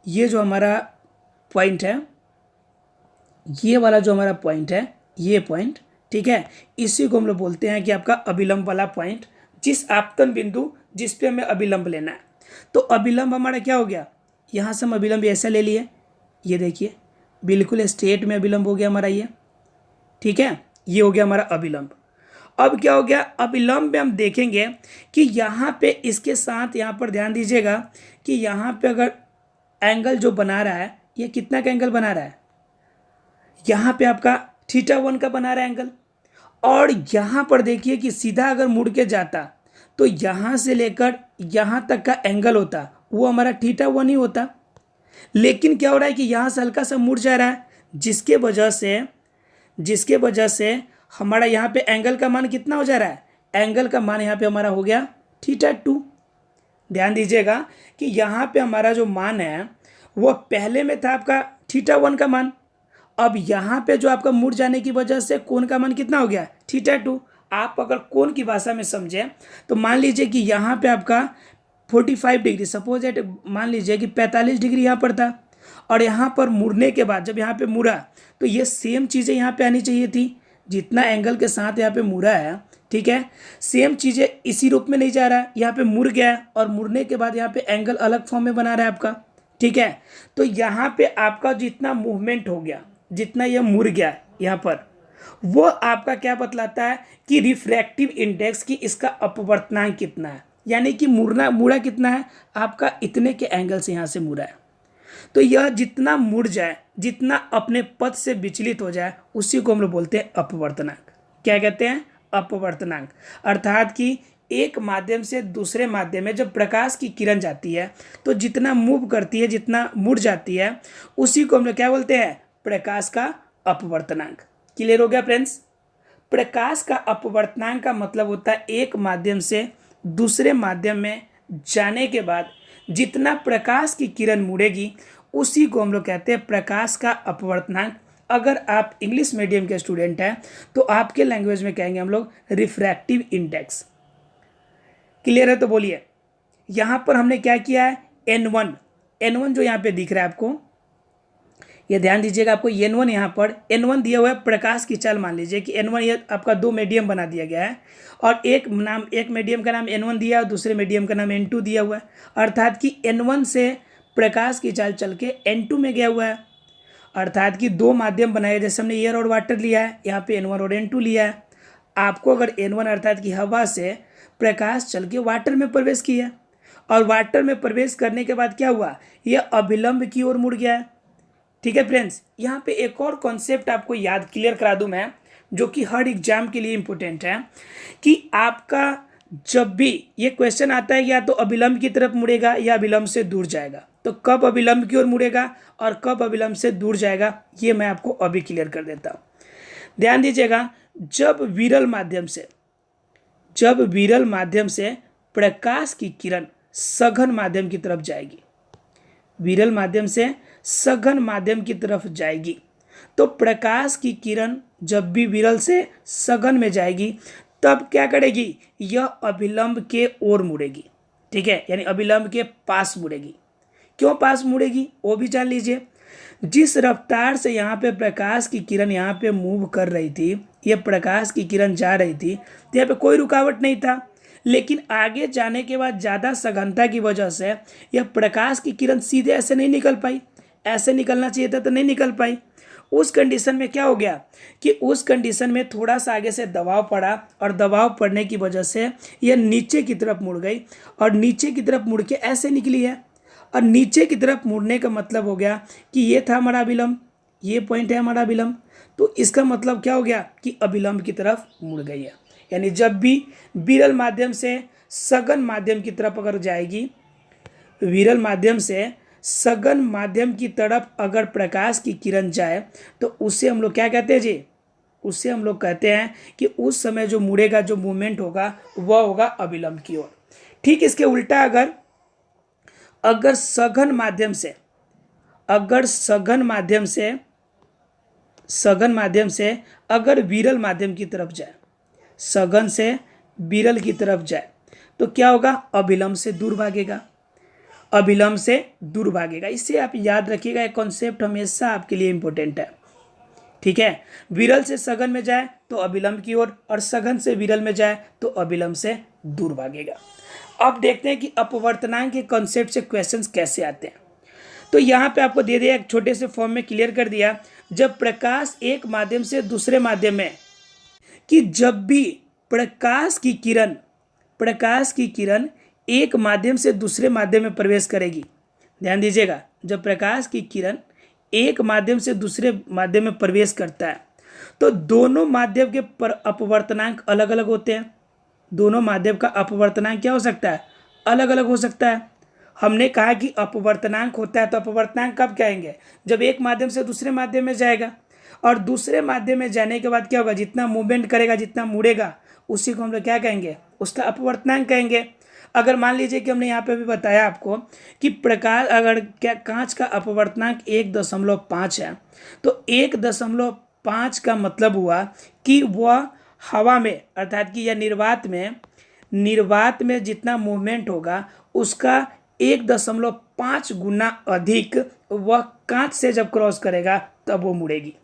ये जो हमारा पॉइंट है, ये वाला जो हमारा पॉइंट है, ये पॉइंट, ठीक है, इसी को हम लोग बोलते हैं कि आपका अभिलंब वाला पॉइंट, जिस आपतन बिंदु जिस पे हमें अभिलंब लेना है। तो अभिलंब हमारा क्या हो गया, यहाँ से हम अभिलंब ऐसा ले लिए, ये देखिए बिल्कुल स्ट्रेट में अभिलंब हो गया हमारा ये, ठीक है, ये हो गया हमारा अभिलंब। अब क्या हो गया, अभिलंब में हम देखेंगे कि यहाँ पे इसके साथ, यहाँ पर ध्यान दीजिएगा कि यहाँ पे अगर एंगल जो बना रहा है, ये कितना का एंगल बना रहा है, यहाँ पे आपका θ1 का बना रहा है एंगल। और यहाँ पर देखिए कि सीधा अगर मुड़ के जाता तो यहाँ से लेकर यहाँ तक का एंगल होता वो हमारा θ1 ही होता। लेकिन क्या हो रहा है कि यहाँ से हल्का सा मुड़ जा रहा है, जिसके वजह से हमारा यहाँ पे एंगल का मान कितना हो जा रहा है, एंगल का मान यहाँ पे हमारा हो गया θ2। ध्यान दीजिएगा कि यहाँ पे हमारा जो मान है वो पहले में था आपका θ1 का मान, अब यहाँ पे जो आपका मुड़ जाने की वजह से कोण का मान कितना हो गया, θ2। आप अगर कोण की भाषा में समझें तो मान लीजिए कि यहाँ पे आपका 45 डिग्री, सपोज एट मान लीजिए कि 45 डिग्री यहाँ पर था, और यहाँ पर मुड़ने के बाद जब यहाँ पे मुड़ा तो ये सेम चीज़ें यहाँ पे आनी चाहिए थी, जितना एंगल के साथ यहाँ पे मुड़ा है, ठीक है, सेम चीज़ें इसी रूप में नहीं जा रहा है, यहाँ पे मुड़ गया है और मुड़ने के बाद यहाँ पे एंगल अलग फॉर्म में बना रहा है आपका, ठीक है। तो यहाँ पे आपका जितना मूवमेंट हो गया, जितना यह मुड़ गया यहाँ पर, वो आपका क्या बतलाता है कि रिफ्रैक्टिव इंडेक्स की इसका अपवर्तनांक कितना है, यानी कि मुड़ा कितना है आपका, इतने के एंगल से यहाँ से मुड़ा है। तो यह जितना मुड़ जाए, जितना अपने पथ से विचलित हो जाए, उसी को हम लोग बोलते हैं अपवर्तनांक। क्या कहते हैं, अपवर्तनांक। अर्थात कि एक माध्यम से दूसरे माध्यम में जब प्रकाश की किरण जाती है तो जितना मूव करती है, जितना मुड़ जाती है, उसी को हम लोग क्या बोलते हैं? प्रकाश का अपवर्तनांक। क्लियर हो गया फ्रेंड्स? प्रकाश का अपवर्तनांक का मतलब होता है एक माध्यम से दूसरे माध्यम में जाने के बाद जितना प्रकाश की किरण मुड़ेगी उसी को हम लोग कहते हैं प्रकाश का अपवर्तनांक। अगर आप इंग्लिश मीडियम के स्टूडेंट हैं तो आपके लैंग्वेज में कहेंगे हम लोग रिफ्रैक्टिव इंडेक्स। क्लियर है? तो बोलिए, यहाँ पर हमने क्या किया है? N1 जो यहाँ पे दिख रहा है आपको, ये ध्यान दीजिएगा, आपको N1 यहाँ पर N1 दिया हुआ है प्रकाश की चाल। मान लीजिए कि N1 ये आपका दो मीडियम बना दिया गया है और एक मीडियम का नाम N1 दिया और दूसरे मीडियम का नाम N2 दिया हुआ है, अर्थात कि N1 से प्रकाश की चाल चल के N2 में गया हुआ है, अर्थात कि दो माध्यम बनाए। जैसे हमने एयर और वाटर लिया है, यहाँ पे N1 और N2 लिया है। आपको अगर N1 अर्थात कि हवा से प्रकाश चल के वाटर में प्रवेश किया और वाटर में प्रवेश करने के बाद क्या हुआ? यह अभिलंब की ओर मुड़ गया है। ठीक है फ्रेंड्स, यहाँ पे एक और कॉन्सेप्ट आपको याद क्लियर करा दूं मैं, जो कि हर एग्जाम के लिए इंपॉर्टेंट है, कि आपका जब भी ये क्वेश्चन आता है या तो अभिलंब की तरफ मुड़ेगा या अभिलंब से दूर जाएगा, तो कब अभिलंब की ओर मुड़ेगा और कब अभिलंब से दूर जाएगा ये मैं आपको अभी क्लियर कर देता हूँ। ध्यान दीजिएगा, जब विरल माध्यम से प्रकाश की किरण सघन माध्यम की तरफ जाएगी, विरल माध्यम से सघन माध्यम की तरफ जाएगी, तो प्रकाश की किरण जब भी विरल से सघन में जाएगी तब क्या करेगी? यह अभिलंब के ओर मुड़ेगी। ठीक है, यानी अभिलंब के पास मुड़ेगी। क्यों पास मुड़ेगी वो भी जान लीजिए। जिस रफ्तार से यहाँ पे प्रकाश की किरण यहाँ पे मूव कर रही थी, ये प्रकाश की किरण जा रही थी, तो यहाँ पे कोई रुकावट नहीं था, लेकिन आगे जाने के बाद ज़्यादा सघनता की वजह से यह प्रकाश की किरण सीधे ऐसे नहीं निकल पाई, ऐसे निकलना चाहिए था तो नहीं निकल पाई। उस कंडीशन में क्या हो गया कि उस कंडीशन में थोड़ा सा आगे से दबाव पड़ा और दबाव पड़ने की वजह से यह नीचे की तरफ मुड़ गई और नीचे की तरफ मुड़ के ऐसे निकली है। और नीचे की तरफ मुड़ने का मतलब हो गया कि ये था हमारा अभिलंब, ये पॉइंट है हमारा अभिलंब, तो इसका मतलब क्या हो गया कि अभिलंब की तरफ मुड़ गई है। यानी जब भी विरल माध्यम से सघन माध्यम की तरफ अगर जाएगी, विरल माध्यम से सघन माध्यम की तरफ अगर प्रकाश की किरण जाए तो उसे हम लोग क्या कहते हैं जी? उसे हम लोग कहते हैं कि उस समय जो मुड़ेगा, जो मूवमेंट होगा वह होगा अभिलंब की ओर। ठीक इसके उल्टा अगर सघन माध्यम से अगर विरल माध्यम की तरफ जाए, सघन से विरल की तरफ जाए, तो क्या होगा? अभिलंब से दूर भागेगा, अभिलंब से दूर भागेगा। इसे आप याद रखिएगा, एक कॉन्सेप्ट हमेशा आपके लिए इंपॉर्टेंट है। ठीक है, विरल से सघन में जाए तो अभिलंब की ओर और सघन से विरल में जाए तो अभिलंब से दूर भागेगा। अब देखते हैं कि अपवर्तनांक के कॉन्सेप्ट से क्वेश्चंस कैसे आते हैं। तो यहाँ पे आपको दे दिया, एक छोटे से फॉर्म में क्लियर कर दिया, जब प्रकाश एक माध्यम से दूसरे माध्यम में, कि जब भी प्रकाश की किरण एक माध्यम से दूसरे माध्यम में प्रवेश करेगी, ध्यान दीजिएगा, जब प्रकाश की किरण एक माध्यम से दूसरे माध्यम में प्रवेश करता है तो दोनों माध्यम के अपवर्तनांक अलग अलग होते हैं। दोनों माध्यम का अपवर्तनांक क्या हो सकता है? अलग अलग हो सकता है। हमने कहा कि अपवर्तनांक होता है, तो अपवर्तनांक कब कहेंगे? जब एक माध्यम से दूसरे माध्यम में जाएगा और दूसरे माध्यम में जाने के बाद क्या होगा? जितना मूवमेंट करेगा, जितना मुड़ेगा, उसी को हम लोग क्या कहेंगे? उसका अपवर्तनांक कहेंगे। अगर मान लीजिए कि हमने यहाँ पे भी बताया आपको कि प्रकाश अगर क्या कांच का अपवर्तनांक 1.5 है, तो 1.5 का मतलब हुआ कि वह हवा में, अर्थात कि यह निर्वात में जितना मूवमेंट होगा उसका 1.5 गुना अधिक वह कांच से जब क्रॉस करेगा तब वो मुड़ेगी।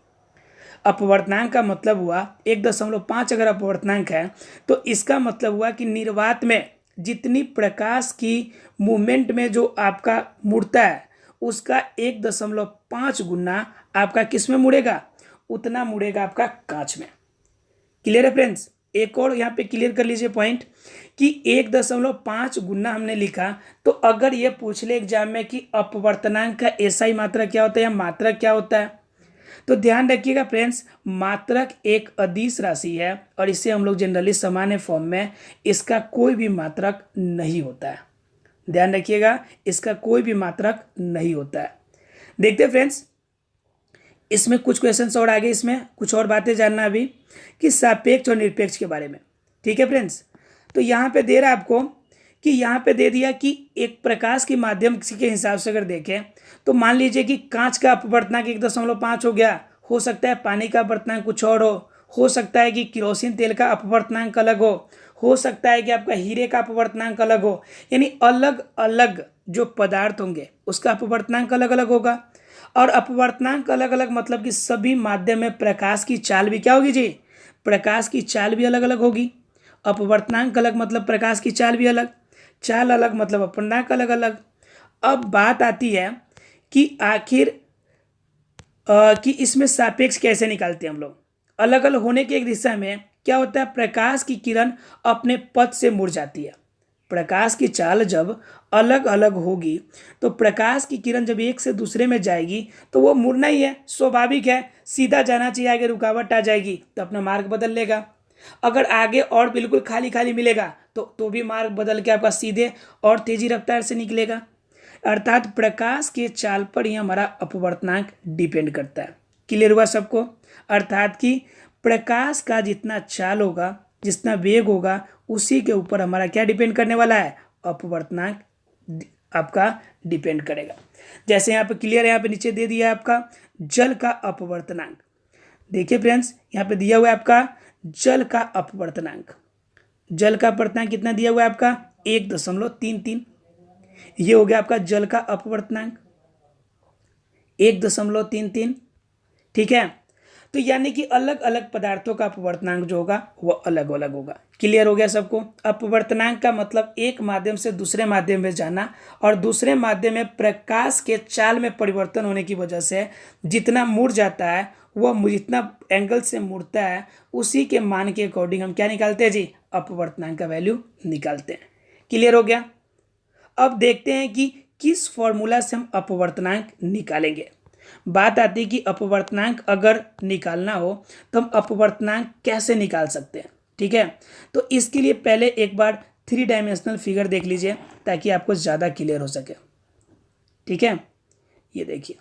अपवर्तनांक का मतलब हुआ 1.5 अगर अपवर्तनांक है तो इसका मतलब हुआ कि निर्वात में जितनी प्रकाश की मूवमेंट में जो आपका मुड़ता है उसका 1.5 गुना आपका किस में मुड़ेगा? उतना मुड़ेगा आपका कांच में। क्लियर है फ्रेंड्स? एक और यहाँ पे क्लियर कर लीजिए पॉइंट कि 1.5 गुना हमने लिखा, तो अगर ये पूछ ले एग्जाम में कि अपवर्तनांक का एसआई मात्रा क्या होता है या मात्रक क्या होता है, तो ध्यान रखिएगा फ्रेंड्स, मात्रक एक अदिश राशि है और इसे हम लोग जनरली सामान्य फॉर्म में इसका कोई भी मात्रक नहीं होता है। ध्यान रखिएगा, इसका कोई भी मात्रक नहीं होता है। देखते हैं फ्रेंड्स, इसमें कुछ क्वेश्चंस और आगे, इसमें कुछ और बातें जानना अभी कि सापेक्ष और निरपेक्ष के बारे में। ठीक है फ्रेंड्स, तो यहाँ पे दे रहा है आपको कि यहाँ पे दे दिया कि एक प्रकाश के माध्यम के हिसाब से अगर देखें तो मान लीजिए कि कांच का अपवर्तनांक 1.5 हो गया, हो सकता है पानी का अपवर्तनांक कुछ और हो सकता है कि केरोसिन तेल का अपवर्तनांक अलग हो सकता है कि आपका हीरे का अपवर्तनांक अलग हो, यानी अलग अलग जो पदार्थ होंगे उसका अपवर्तनांक अलग अलग होगा। और अपवर्तनांक अलग अलग मतलब कि सभी माध्यम में प्रकाश की चाल भी क्या होगी जी, प्रकाश की चाल भी अलग अलग होगी। अपवर्तनांक अलग मतलब प्रकाश की चाल भी अलग, चाल अलग मतलब अपवर्तनांक अलग अलग। अब बात आती है कि आखिर कि इसमें सापेक्ष कैसे निकालते हैं हम लोग। अलग अलग होने की एक दिशा में क्या होता है, प्रकाश की किरण अपने पथ से मुड़ जाती है। प्रकाश की चाल जब अलग अलग होगी तो प्रकाश की किरण जब एक से दूसरे में जाएगी तो वो मुड़ना ही है, स्वाभाविक है, सीधा जाना चाहिए, आगे रुकावट आ जाएगी तो अपना मार्ग बदल लेगा। अगर आगे और बिल्कुल खाली खाली मिलेगा तो भी मार्ग बदल के आपका सीधे और तेजी रफ्तार से निकलेगा। अर्थात प्रकाश के चाल पर ही हमारा अपवर्तनांक डिपेंड करता है। क्लियर हुआ सबको? अर्थात कि प्रकाश का जितना चाल होगा, जितना वेग होगा, उसी के ऊपर हमारा क्या डिपेंड करने वाला है, अपवर्तनांक आपका डिपेंड करेगा। जैसे यहाँ पे क्लियर है, यहाँ पे नीचे दे दिया है आपका जल का अपवर्तनांक। देखिए फ्रेंड्स, यहाँ पे दिया हुआ है आपका जल का अपवर्तनांक। जल का अपवर्तनांक कितना दिया हुआ है आपका 1.33। ये हो गया आपका जल का अपवर्तनांक 1.33। ठीक है, तो यानी कि अलग अलग पदार्थों का अपवर्तनांक जो होगा वो अलग अलग होगा। क्लियर हो गया सबको? अपवर्तनांक का मतलब एक माध्यम से दूसरे माध्यम में जाना और दूसरे माध्यम में प्रकाश के चाल में परिवर्तन होने की वजह से जितना मुड़ जाता है, वह जितना एंगल से मुड़ता है, उसी के मान के अकॉर्डिंग हम क्या निकालते हैं जी, अपवर्तनांक का वैल्यू निकालते हैं। क्लियर हो गया? अब देखते हैं कि किस फॉर्मूला से हम अपवर्तनांक निकालेंगे। बात आती है कि अपवर्तनांक अगर निकालना हो तो हम अपवर्तनांक कैसे निकाल सकते हैं। ठीक है, तो इसके लिए पहले एक बार 3 डायमेंशनल फिगर देख लीजिए ताकि आपको ज़्यादा क्लियर हो सके। ठीक है, ये देखिए,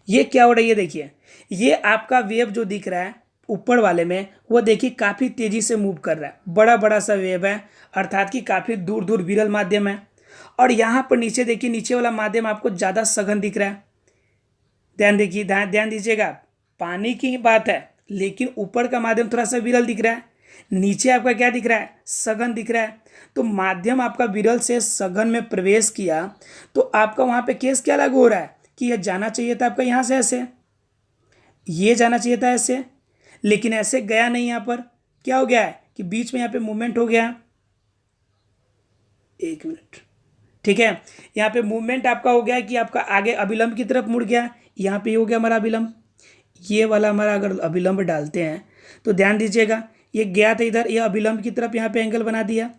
ये क्या हो रही है, देखिए ये आपका वेव जो दिख रहा है ऊपर वाले में, वो देखिए काफ़ी तेज़ी से मूव कर रहा है, बड़ा बड़ा सा वेव है, अर्थात कि काफ़ी दूर दूर विरल माध्यम है। और यहाँ पर नीचे देखिए, नीचे वाला माध्यम आपको ज़्यादा सघन दिख रहा है। ध्यान देखिए, ध्यान दीजिएगा, पानी की ही बात है लेकिन ऊपर का माध्यम थोड़ा सा विरल दिख रहा है, नीचे आपका क्या दिख रहा है, सघन दिख रहा है। तो माध्यम आपका विरल से सघन में प्रवेश किया तो आपका वहाँ पे केस क्या लागू हो रहा है कि यह जाना चाहिए था आपका यहाँ से ऐसे, ये जाना चाहिए था ऐसे, लेकिन ऐसे गया नहीं। यहाँ पर क्या हो गया है कि बीच में यहाँ पे मूवमेंट हो गया। एक मिनट, ठीक है, यहाँ पे मूवमेंट आपका हो गया कि आपका आगे अभिलंब की तरफ मुड़ गया। यहाँ पे हो गया हमारा अभिलंब, ये वाला हमारा अगर अभिलंब डालते हैं तो ध्यान दीजिएगा, ये गया था इधर, ये अभिलंब की तरफ यहाँ पे एंगल बना दिया,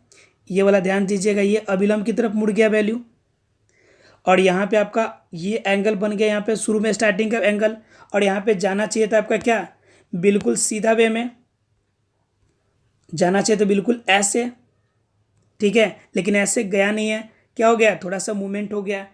ये वाला ध्यान दीजिएगा, ये अभिलंब की तरफ मुड़ गया वैल्यू, और यहाँ पे आपका ये एंगल बन गया, यहाँ पे शुरू में स्टार्टिंग का एंगल, और यहाँ पे जाना चाहिए था आपका क्या, बिल्कुल सीधा वे में जाना चाहिए, तो बिल्कुल ऐसे। ठीक है, लेकिन ऐसे गया नहीं है, क्या हो गया, थोड़ा सा मूवमेंट हो गया।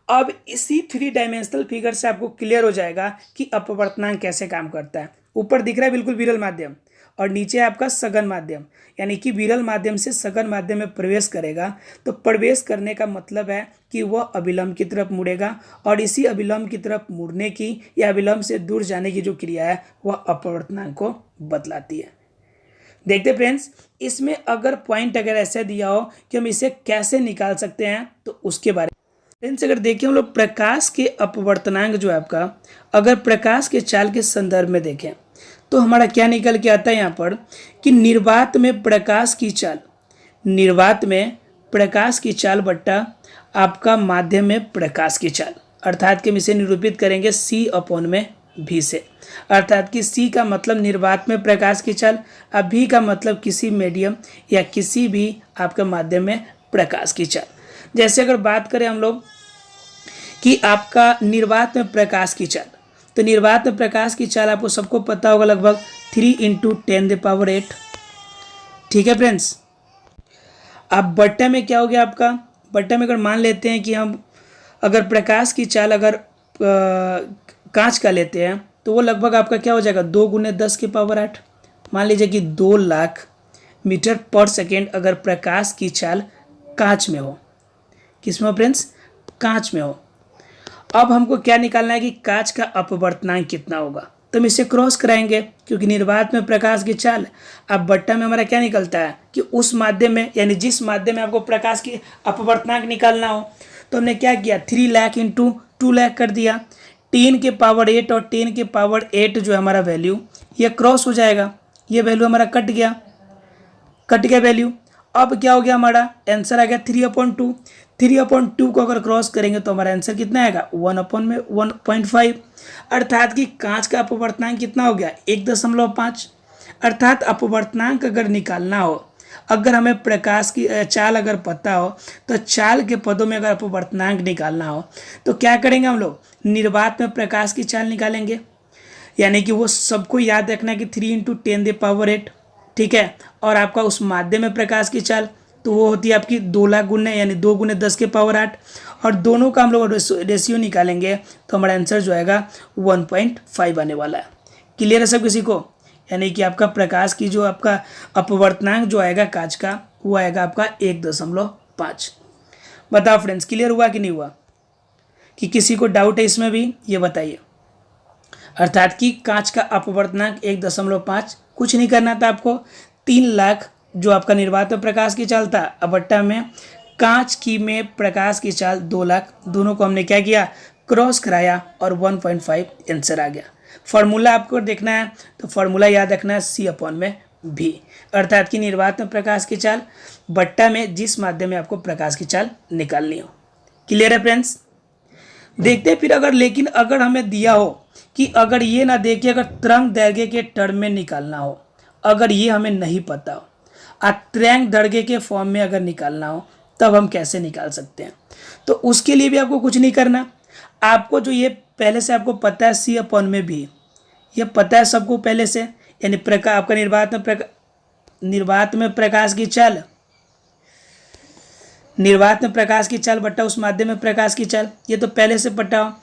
अब इसी 3 डायमेंशनल फिगर से आपको क्लियर हो जाएगा कि अपवर्तनांक कैसे काम करता है। ऊपर दिख रहा है बिल्कुल विरल माध्यम और नीचे आपका सघन माध्यम, यानी कि विरल माध्यम से सघन माध्यम में प्रवेश करेगा तो प्रवेश करने का मतलब है कि वह अभिलंब की तरफ मुड़ेगा, और इसी अभिलंब की तरफ मुड़ने की या अभिलंब से दूर जाने की जो क्रिया है वह अपवर्तनांक को बतलाती है। देखते फ्रेंड्स, इसमें अगर पॉइंट अगर ऐसे दिया हो कि हम इसे कैसे निकाल सकते हैं तो उसके बारे में फ्रेंड्स अगर देखें हम लोग, प्रकाश के अपवर्तनांक जो है आपका, अगर प्रकाश के चाल के संदर्भ में देखें तो हमारा क्या निकल के आता है यहाँ पर कि निर्वात में प्रकाश की चाल, निर्वात में प्रकाश की चाल बट्टा आपका माध्यम में प्रकाश की चाल, अर्थात कि हम इसे निरूपित करेंगे C/V से। अर्थात कि C का मतलब निर्वात में प्रकाश की चाल, अब V का मतलब किसी मीडियम या किसी भी आपके माध्यम में प्रकाश की चाल। जैसे अगर बात करें हम लोग कि कि आपका निर्वात में प्रकाश की चाल, तो निर्वात में प्रकाश की चाल आपको सबको पता होगा, लगभग 3 × 10⁸ ठीक है फ्रेंड्स। अब बट्टा में क्या हो गया आपका, बट्टा में अगर मान लेते हैं कि हम अगर प्रकाश की चाल अगर कांच का लेते हैं तो वो लगभग आपका क्या हो जाएगा, 2 × 10⁸ मान लीजिए कि 2 लाख मीटर/सेकेंड अगर प्रकाश की चाल कांच में हो, किस में हो फ्रेंड्स, कांच में हो। अब हमको क्या निकालना है कि कांच का अपवर्तनांक कितना होगा, तो हम इसे क्रॉस कराएंगे क्योंकि निर्वात में प्रकाश की चाल। अब बट्टा में हमारा क्या निकलता है कि उस माध्यम में यानी जिस माध्यम में आपको प्रकाश की अपवर्तनांक निकालना हो, तो हमने क्या किया 3 लाख × 2 लाख कर दिया। 10⁸ और 10⁸ जो है हमारा वैल्यू ये क्रॉस हो जाएगा, ये वैल्यू हमारा कट गया वैल्यू। अब क्या हो गया, हमारा आंसर आ गया 3/2। 3/2 को अगर क्रॉस करेंगे तो हमारा आंसर कितना आएगा 1/1.5, अर्थात कि कांच का अपवर्तनांक कितना हो गया 1.5। अर्थात अपवर्तनांक अगर निकालना हो, अगर हमें प्रकाश की चाल अगर पता हो, तो चाल के पदों में अगर अपवर्तनांक निकालना हो तो क्या करेंगे हम लोग, निर्वात में प्रकाश की चाल निकालेंगे। यानी कि वो सबको याद रखना है कि 3 × 10⁸, ठीक है। और आपका उस माध्यम में प्रकाश की चाल तो वो होती है आपकी 2 लाख गुने यानी 2 × 10⁸, और दोनों का हम लोग रेशियो निकालेंगे तो हमारा आंसर जो आएगा 1.5 आने वाला है। क्लियर है सब किसी को, यानी कि आपका प्रकाश की जो आपका अपवर्तनांक जो आएगा कांच का वो आएगा आपका 1.5। बताओ फ्रेंड्स, क्लियर हुआ कि नहीं हुआ, कि किसी को डाउट है इसमें भी ये बताइए। अर्थात कि कांच का अपवर्तनांक 1.5, कुछ नहीं करना था आपको, 3 लाख जो आपका निर्वात में प्रकाश की चाल था, बट्टा में कांच की में प्रकाश की चाल 2 लाख, दोनों को हमने क्या किया क्रॉस कराया और 1.5 आंसर आ गया। फार्मूला आपको देखना है तो फार्मूला याद रखना है C/V, अर्थात कि निर्वात में प्रकाश की चाल बट्टा में जिस माध्यम में आपको प्रकाश की चाल निकालनी हो। क्लियर है फ्रेंड्स, देखते हैं फिर लेकिन अगर हमें दिया हो कि अगर ये ना देखिए अगर तरंग दैर्घ्य के टर्म में निकालना हो, अगर ये हमें नहीं पता हो, तरंग दैर्घ्य के फॉर्म में अगर निकालना हो तब हम कैसे निकाल सकते हैं। तो उसके लिए भी आपको कुछ नहीं करना, आपको जो ये पहले से आपको पता है C/V, ये पता है सबको पहले से, यानी आपका निर्वात में प्रकाश की चाल, निर्वात में प्रकाश की चाल बट्टा उस माध्यम में प्रकाश की चाल, ये तो पहले से पता हो।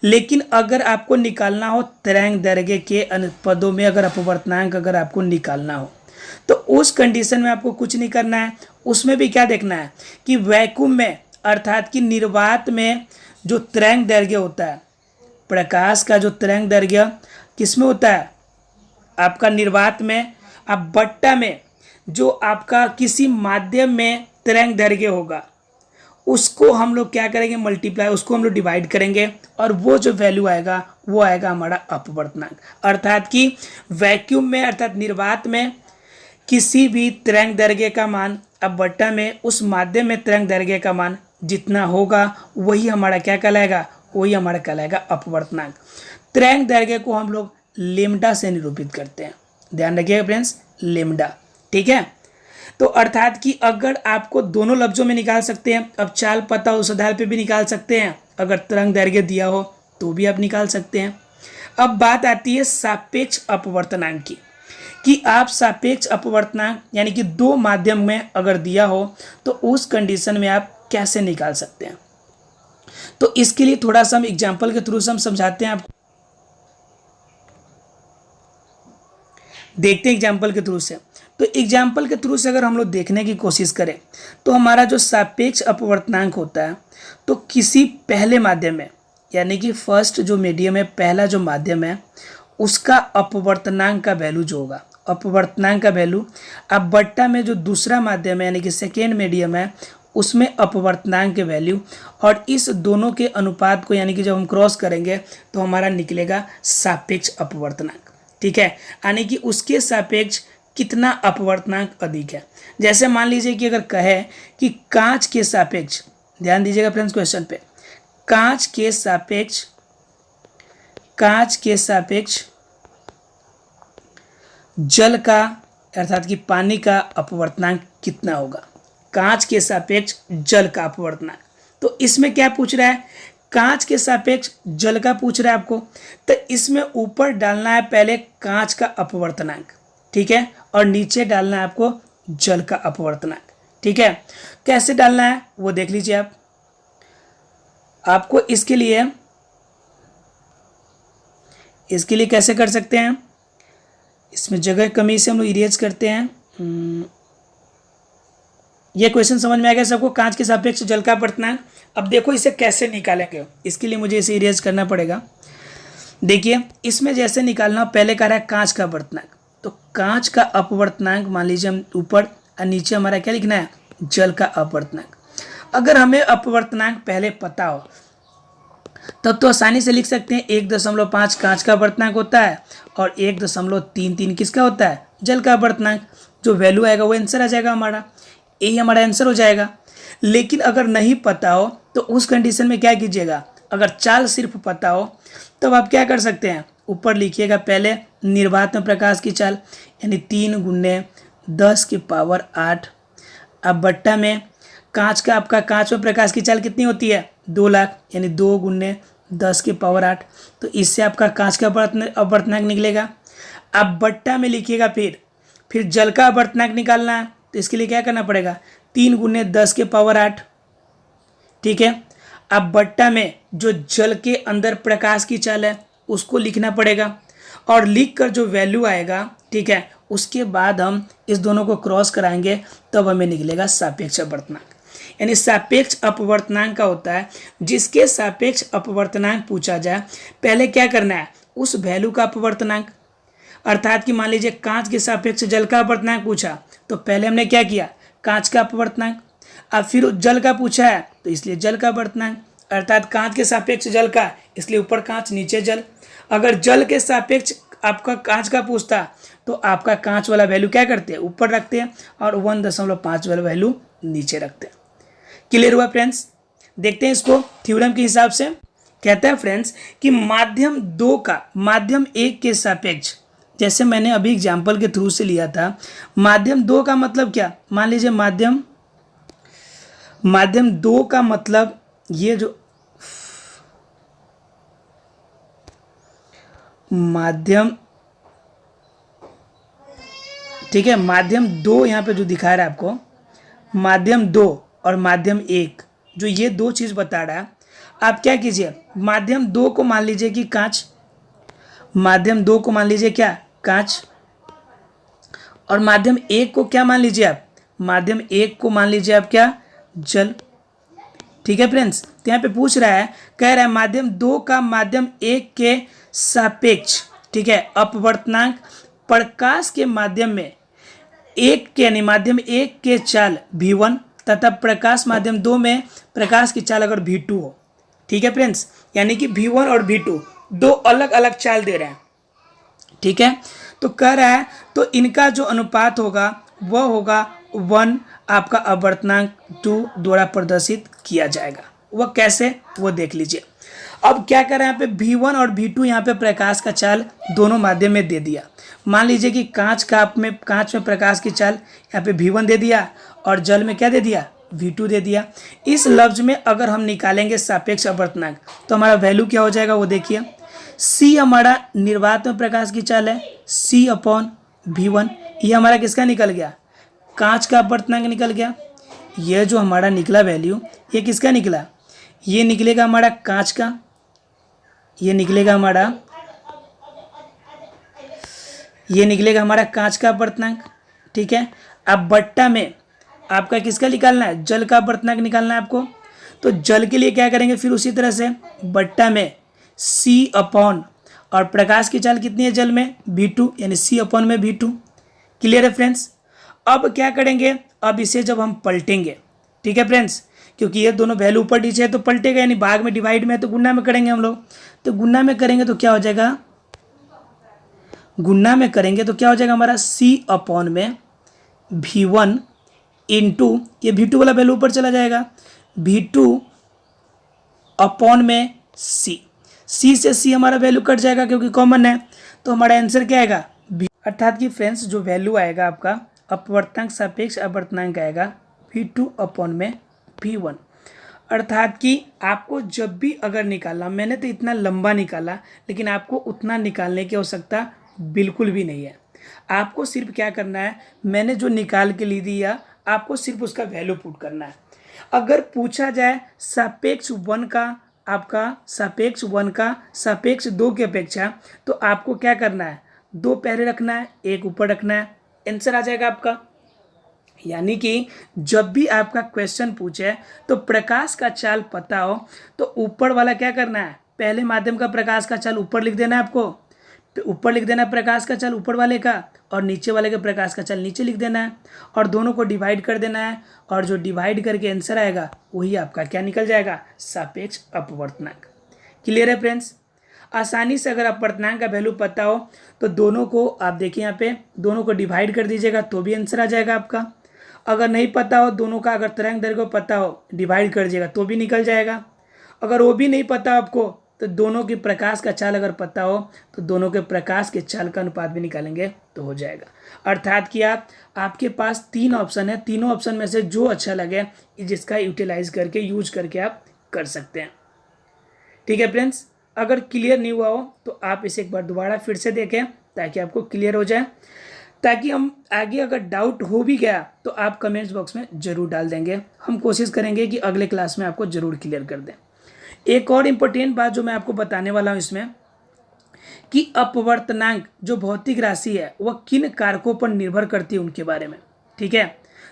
लेकिन अगर आपको निकालना हो तरंग दैर्घ्य के पदों में अगर अपवर्तनांक अगर आपको निकालना हो तो उस कंडीशन में आपको कुछ नहीं करना है। उसमें भी क्या देखना है कि वैक्यूम में, अर्थात कि निर्वात में जो तरंग दैर्घ्य होता है, प्रकाश का जो तरंग दैर्घ्य किस में होता है आपका निर्वात में, अब बट्टा में जो आपका किसी माध्यम में तरंग दैर्घ्य होगा उसको हम लोग क्या करेंगे मल्टीप्लाई, उसको हम लोग डिवाइड करेंगे और वो जो वैल्यू आएगा वो आएगा हमारा अपवर्तनांक। अर्थात कि वैक्यूम में अर्थात निर्वात में किसी भी तरंग दैर्घ्य का मान, अब बट्टा में उस माध्यम में तरंग दैर्घ्य का मान जितना होगा वही हमारा क्या कहलाएगा, वही हमारा कहलाएगा अपवर्तनांक। तरंग दैर्घ्य को हम लोग लेम्डा से निरूपित करते हैं, ध्यान रखिएगा फ्रेंड्स, लेम्डा, ठीक है। तो अर्थात कि अगर आपको दोनों लफ्जों में निकाल सकते हैं, अब चाल पता हो उस आधार पे भी निकाल सकते हैं, अगर तरंग दैर्घ्य दिया हो तो भी आप निकाल सकते हैं। अब बात आती है सापेक्ष अपवर्तनांक की, कि आप सापेक्ष अपवर्तनांक यानी कि दो माध्यम में अगर दिया हो तो उस कंडीशन में आप कैसे निकाल सकते हैं। तो इसके लिए थोड़ा सा हम एग्जाम्पल के थ्रू से हम समझाते हैं आपको, देखते हैं एग्जाम्पल के थ्रू से। तो एग्जाम्पल के थ्रू से अगर हम लोग देखने की कोशिश करें तो हमारा जो सापेक्ष अपवर्तनांक होता है तो किसी पहले माध्यम में यानी कि फर्स्ट जो मीडियम है, पहला जो माध्यम है उसका अपवर्तनांक का वैल्यू जो होगा, अपवर्तनांक का वैल्यू, अब बट्टा में जो दूसरा माध्यम है यानी कि सेकेंड मीडियम है उसमें अपवर्तनांक के वैल्यू, और इस दोनों के अनुपात को यानी कि जब हम क्रॉस करेंगे तो हमारा निकलेगा सापेक्ष अपवर्तनांक, ठीक है। यानी कि उसके सापेक्ष कितना अपवर्तनांक अधिक है। जैसे मान लीजिए कि अगर कहे कि कांच के सापेक्ष, ध्यान दीजिएगा फ्रेंड्स क्वेश्चन पे, कांच के सापेक्ष जल का अर्थात कि पानी का अपवर्तनांक कितना होगा, कांच के सापेक्ष जल का अपवर्तनांक। तो इसमें क्या पूछ रहा है, कांच के सापेक्ष जल का पूछ रहा है आपको, तो इसमें ऊपर डालना है पहले कांच का अपवर्तनांक, ठीक है, और नीचे डालना है आपको जल का अपवर्तनांक, ठीक है। कैसे डालना है वो देख लीजिए आप। आपको इसके लिए कैसे कर सकते हैं, इसमें जगह कमी से हम लोग इरेज करते हैं। ये क्वेश्चन समझ में आ गया सबको, कांच के सापेक्ष जल का अपवर्तनांक। अब देखो इसे कैसे निकालेंगे, इसके लिए मुझे इसे इरेज करना पड़ेगा। देखिए इसमें जैसे निकालना, पहले कह रहा है कांच का अपवर्तनांक, तो कांच का अपवर्तनांक मान लीजिए हम ऊपर, और नीचे हमारा क्या लिखना है, जल का अपवर्तनांक। अगर हमें अपवर्तनांक पहले पता हो तब तो आसानी से लिख सकते हैं, 1.5 कांच का अपवर्तनांक होता है और 1.33 किसका होता है, जल का अपवर्तनांक। जो वैल्यू आएगा वो आंसर आ जाएगा हमारा, यही हमारा आंसर हो जाएगा। लेकिन अगर नहीं पता हो तो उस कंडीशन में क्या कीजिएगा, अगर चाल सिर्फ पता हो तब आप क्या कर सकते हैं, ऊपर लिखिएगा पहले निर्वात में प्रकाश की चाल, यानी 3×10⁸। अब बट्टा में कांच का, आपका कांच में प्रकाश की चाल कितनी होती है, 2 लाख, यानी 2×10⁸। तो इससे आपका कांच का अपवर्तनांक निकलेगा। अब बट्टा में लिखिएगा फिर जल का अपवर्तनांक निकालना है, तो इसके लिए क्या करना पड़ेगा, 3×10⁸, ठीक है। अब बट्टा में जो जल के अंदर प्रकाश की चाल है उसको लिखना पड़ेगा, और लिख कर जो वैल्यू आएगा, ठीक है, उसके बाद हम इस दोनों को क्रॉस कराएंगे, तब हमें निकलेगा सापेक्ष अपवर्तनांक। यानी सापेक्ष अपवर्तनांक का होता है जिसके सापेक्ष अपवर्तनांक पूछा जाए, पहले क्या करना है, उस वैल्यू का अपवर्तनांक। अर्थात कि मान लीजिए कांच के सापेक्ष जल का अपवर्तनांक पूछा, तो पहले हमने क्या किया, कांच का अपवर्तनांक। अब फिर जल का पूछा है तो इसलिए जल का अपवर्तनांक, अर्थात कांच के सापेक्ष जल का, इसलिए ऊपर कांच नीचे जल। अगर जल के सापेक्ष आपका कांच का पूछता तो आपका कांच वाला वैल्यू क्या करते हैं, ऊपर रखते हैं, और 1.5 वाला वैल्यू नीचे रखते हैं। क्लियर हुआ फ्रेंड्स। देखते हैं इसको थ्योरम के हिसाब से। कहता है फ्रेंड्स कि माध्यम 2 का माध्यम 1 के सापेक्ष, जैसे मैंने अभी एग्जाम्पल के थ्रू से लिया था, माध्यम 2 का मतलब क्या, मान लीजिए माध्यम 2 का मतलब ये जो माध्यम, ठीक है, माध्यम 2 यहाँ पे जो दिखा रहा है आपको, माध्यम 2 और माध्यम 1, जो ये 2 चीज़ बता रहा है, आप क्या कीजिए, माध्यम 2 को मान लीजिए कि कांच, माध्यम 2 को मान लीजिए क्या, कांच, और माध्यम 1 को क्या मान लीजिए आप, माध्यम 1 को मान लीजिए आप क्या, जल। ठीक है फ्रेंड्स, तो यहाँ पे पूछ रहा है, कह रहा है माध्यम 2 का माध्यम 1 के सापेक्ष, ठीक है, अपवर्तनांक प्रकाश के माध्यम में एक के, यानी माध्यम 1 के चाल v1 तथा प्रकाश माध्यम 2 में प्रकाश की चाल अगर v2 हो। ठीक है फ्रेंड्स, यानी कि v1 और v2 दो अलग अलग चाल दे रहे हैं, ठीक है। तो कह रहा है तो इनका जो अनुपात होगा वह होगा 1 आपका अपवर्तनांक 2 द्वारा प्रदर्शित किया जाएगा। वह कैसे, वो देख लीजिए। अब क्या कर रहे हैं, यहाँ पे v1 और v2 यहाँ पे प्रकाश का चाल दोनों माध्यम में दे दिया। मान लीजिए कि कांच में प्रकाश की चाल यहाँ पे v1 दे दिया और जल में क्या दे दिया, v2 दे दिया। इस लफ्ज में अगर हम निकालेंगे सापेक्ष अपवर्तनांक तो हमारा वैल्यू क्या हो जाएगा वो देखिए। c हमारा निर्वात में प्रकाश की चाल है, c/v1, ये हमारा किसका निकल गया, कांच का अपवर्तनांक निकल गया। यह जो हमारा निकला वैल्यू, ये किसका निकला, ये निकलेगा हमारा कांच का, ये निकलेगा हमारा कांच का अपवर्तनांक। ठीक है, अब बट्टा में आपका किसका निकालना है, जल का अपवर्तनांक निकालना है आपको। तो जल के लिए क्या करेंगे, फिर उसी तरह से बट्टा में c/, और प्रकाश की चाल कितनी है जल में, v2, यानी c/में v2। क्लियर है फ्रेंड्स। अब क्या करेंगे, अब इसे जब हम पलटेंगे, ठीक है फ्रेंड्स, क्योंकि ये दोनों वैल्यू ऊपर नीचे है तो पलटेगा, यानी भाग में डिवाइड में है तो गुना में करेंगे हम लोग। तो गुना में करेंगे तो क्या हो जाएगा, गुना में करेंगे तो क्या हो जाएगा हमारा c/में v1 इंटू, ये v2 वाला वैल्यू ऊपर चला जाएगा, v2 में c से c हमारा वैल्यू कट जाएगा क्योंकि कॉमन है, तो हमारा आंसर क्या आएगा, अर्थात कि फ्रेंड्स जो वैल्यू आएगा आपका अपवर्तनांक सापेक्ष अपवर्तनांक आएगा v2 में v1, अर्थात कि आपको जब भी अगर निकालना, मैंने तो इतना लंबा निकाला लेकिन आपको उतना निकालने की आवश्यकता बिल्कुल भी नहीं है। आपको सिर्फ क्या करना है, मैंने जो निकाल के ली दिया आपको सिर्फ उसका वैल्यू पुट करना है। अगर पूछा जाए सापेक्ष 1 का, आपका सापेक्ष 1 का सापेक्ष 2 की अपेक्षा, तो आपको क्या करना है, 2 पहले रखना है, 1 ऊपर रखना है, आंसर आ जाएगा आपका। यानी कि जब भी आपका क्वेश्चन पूछे तो प्रकाश का चाल पता हो तो ऊपर वाला क्या करना है, पहले माध्यम का प्रकाश का चाल ऊपर लिख देना है आपको, ऊपर लिख देना है प्रकाश का चाल ऊपर वाले का, और नीचे वाले के प्रकाश का चाल नीचे लिख देना है, और दोनों को डिवाइड कर देना है, और जो डिवाइड करके आंसर आएगा वही आपका क्या निकल जाएगा, सापेक्ष अपवर्तनांक। क्लियर है फ्रेंड्स? आसानी से अगर अपवर्तनांक का वैल्यू पता हो तो दोनों को आप देखिए यहाँ पे, दोनों को डिवाइड कर दीजिएगा तो भी आंसर आ जाएगा आपका। अगर नहीं पता हो दोनों का, अगर तरंग दैर्घ्य पता हो डिवाइड कर दीजिएगा तो भी निकल जाएगा। अगर वो भी नहीं पता आपको तो दोनों के प्रकाश का चाल अगर पता हो तो दोनों के प्रकाश के चाल का अनुपात भी निकालेंगे तो हो जाएगा। अर्थात कि आपके पास 3 ऑप्शन है, तीनों ऑप्शन में से जो अच्छा लगे जिसका यूटिलाइज करके यूज करके आप कर सकते हैं। ठीक है फ्रेंड्स, अगर क्लियर नहीं हुआ हो तो आप इसे एक बार दोबारा फिर से देखें ताकि आपको क्लियर हो जाए, ताकि हम आगे अगर डाउट हो भी गया तो आप कमेंट्स बॉक्स में ज़रूर डाल देंगे। हम कोशिश करेंगे कि अगले क्लास में आपको ज़रूर क्लियर कर दें। एक और इम्पोर्टेंट बात जो मैं आपको बताने वाला हूँ इसमें, कि अपवर्तनांक जो भौतिक राशि है वह किन कारकों पर निर्भर करती है उनके बारे में। ठीक है,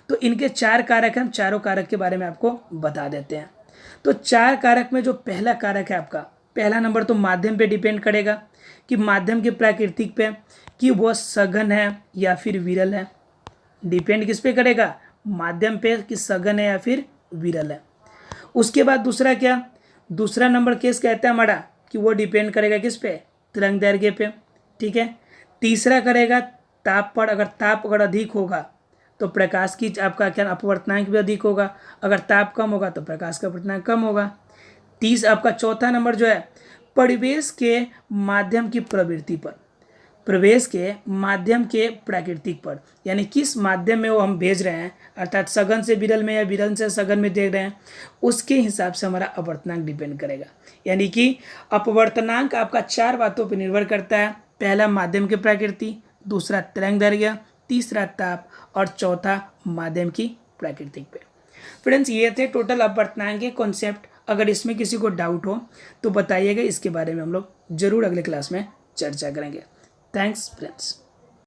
तो इनके 4 कारक हैं, हम चारों कारक के बारे में आपको बता देते हैं। तो 4 कारक में जो पहला कारक है आपका, पहला नंबर तो माध्यम पे डिपेंड करेगा, कि माध्यम के प्राकृतिक पे, कि वह सघन है या फिर विरल है। डिपेंड किस पे करेगा, माध्यम पे, कि सघन है या फिर विरल है। उसके बाद दूसरा क्या, दूसरा नंबर केस कहता है हमारा कि वो डिपेंड करेगा किस पे, तरंग दैर्घ्य पे। ठीक है, तीसरा करेगा ताप पर, अगर ताप अगर अधिक होगा तो प्रकाश की आपका क्या अपवर्तनांक भी अधिक होगा, अगर ताप कम होगा तो प्रकाश का अपवर्तनांक कम होगा। आपका चौथा नंबर जो है परिवेश के माध्यम की प्रवृत्ति पर, प्रवेश के माध्यम के प्राकृतिक पर, यानी किस माध्यम में वो हम भेज रहे हैं, अर्थात सघन से विरल में या विरल से सघन में दे रहे हैं, उसके हिसाब से हमारा अपवर्तनांक डिपेंड करेगा। यानी कि अपवर्तनांक आपका 4 बातों पर निर्भर करता है, पहला माध्यम के प्रकृति, दूसरा तरंग दैर्घ्य, तीसरा ताप, और चौथा माध्यम की प्राकृतिक पे। फ्रेंड्स, ये थे टोटल अपवर्तनांक के कॉन्सेप्ट। अगर इसमें किसी को डाउट हो तो बताइएगा, इसके बारे में हम लोग जरूर अगले क्लास में चर्चा करेंगे। Thanks friends.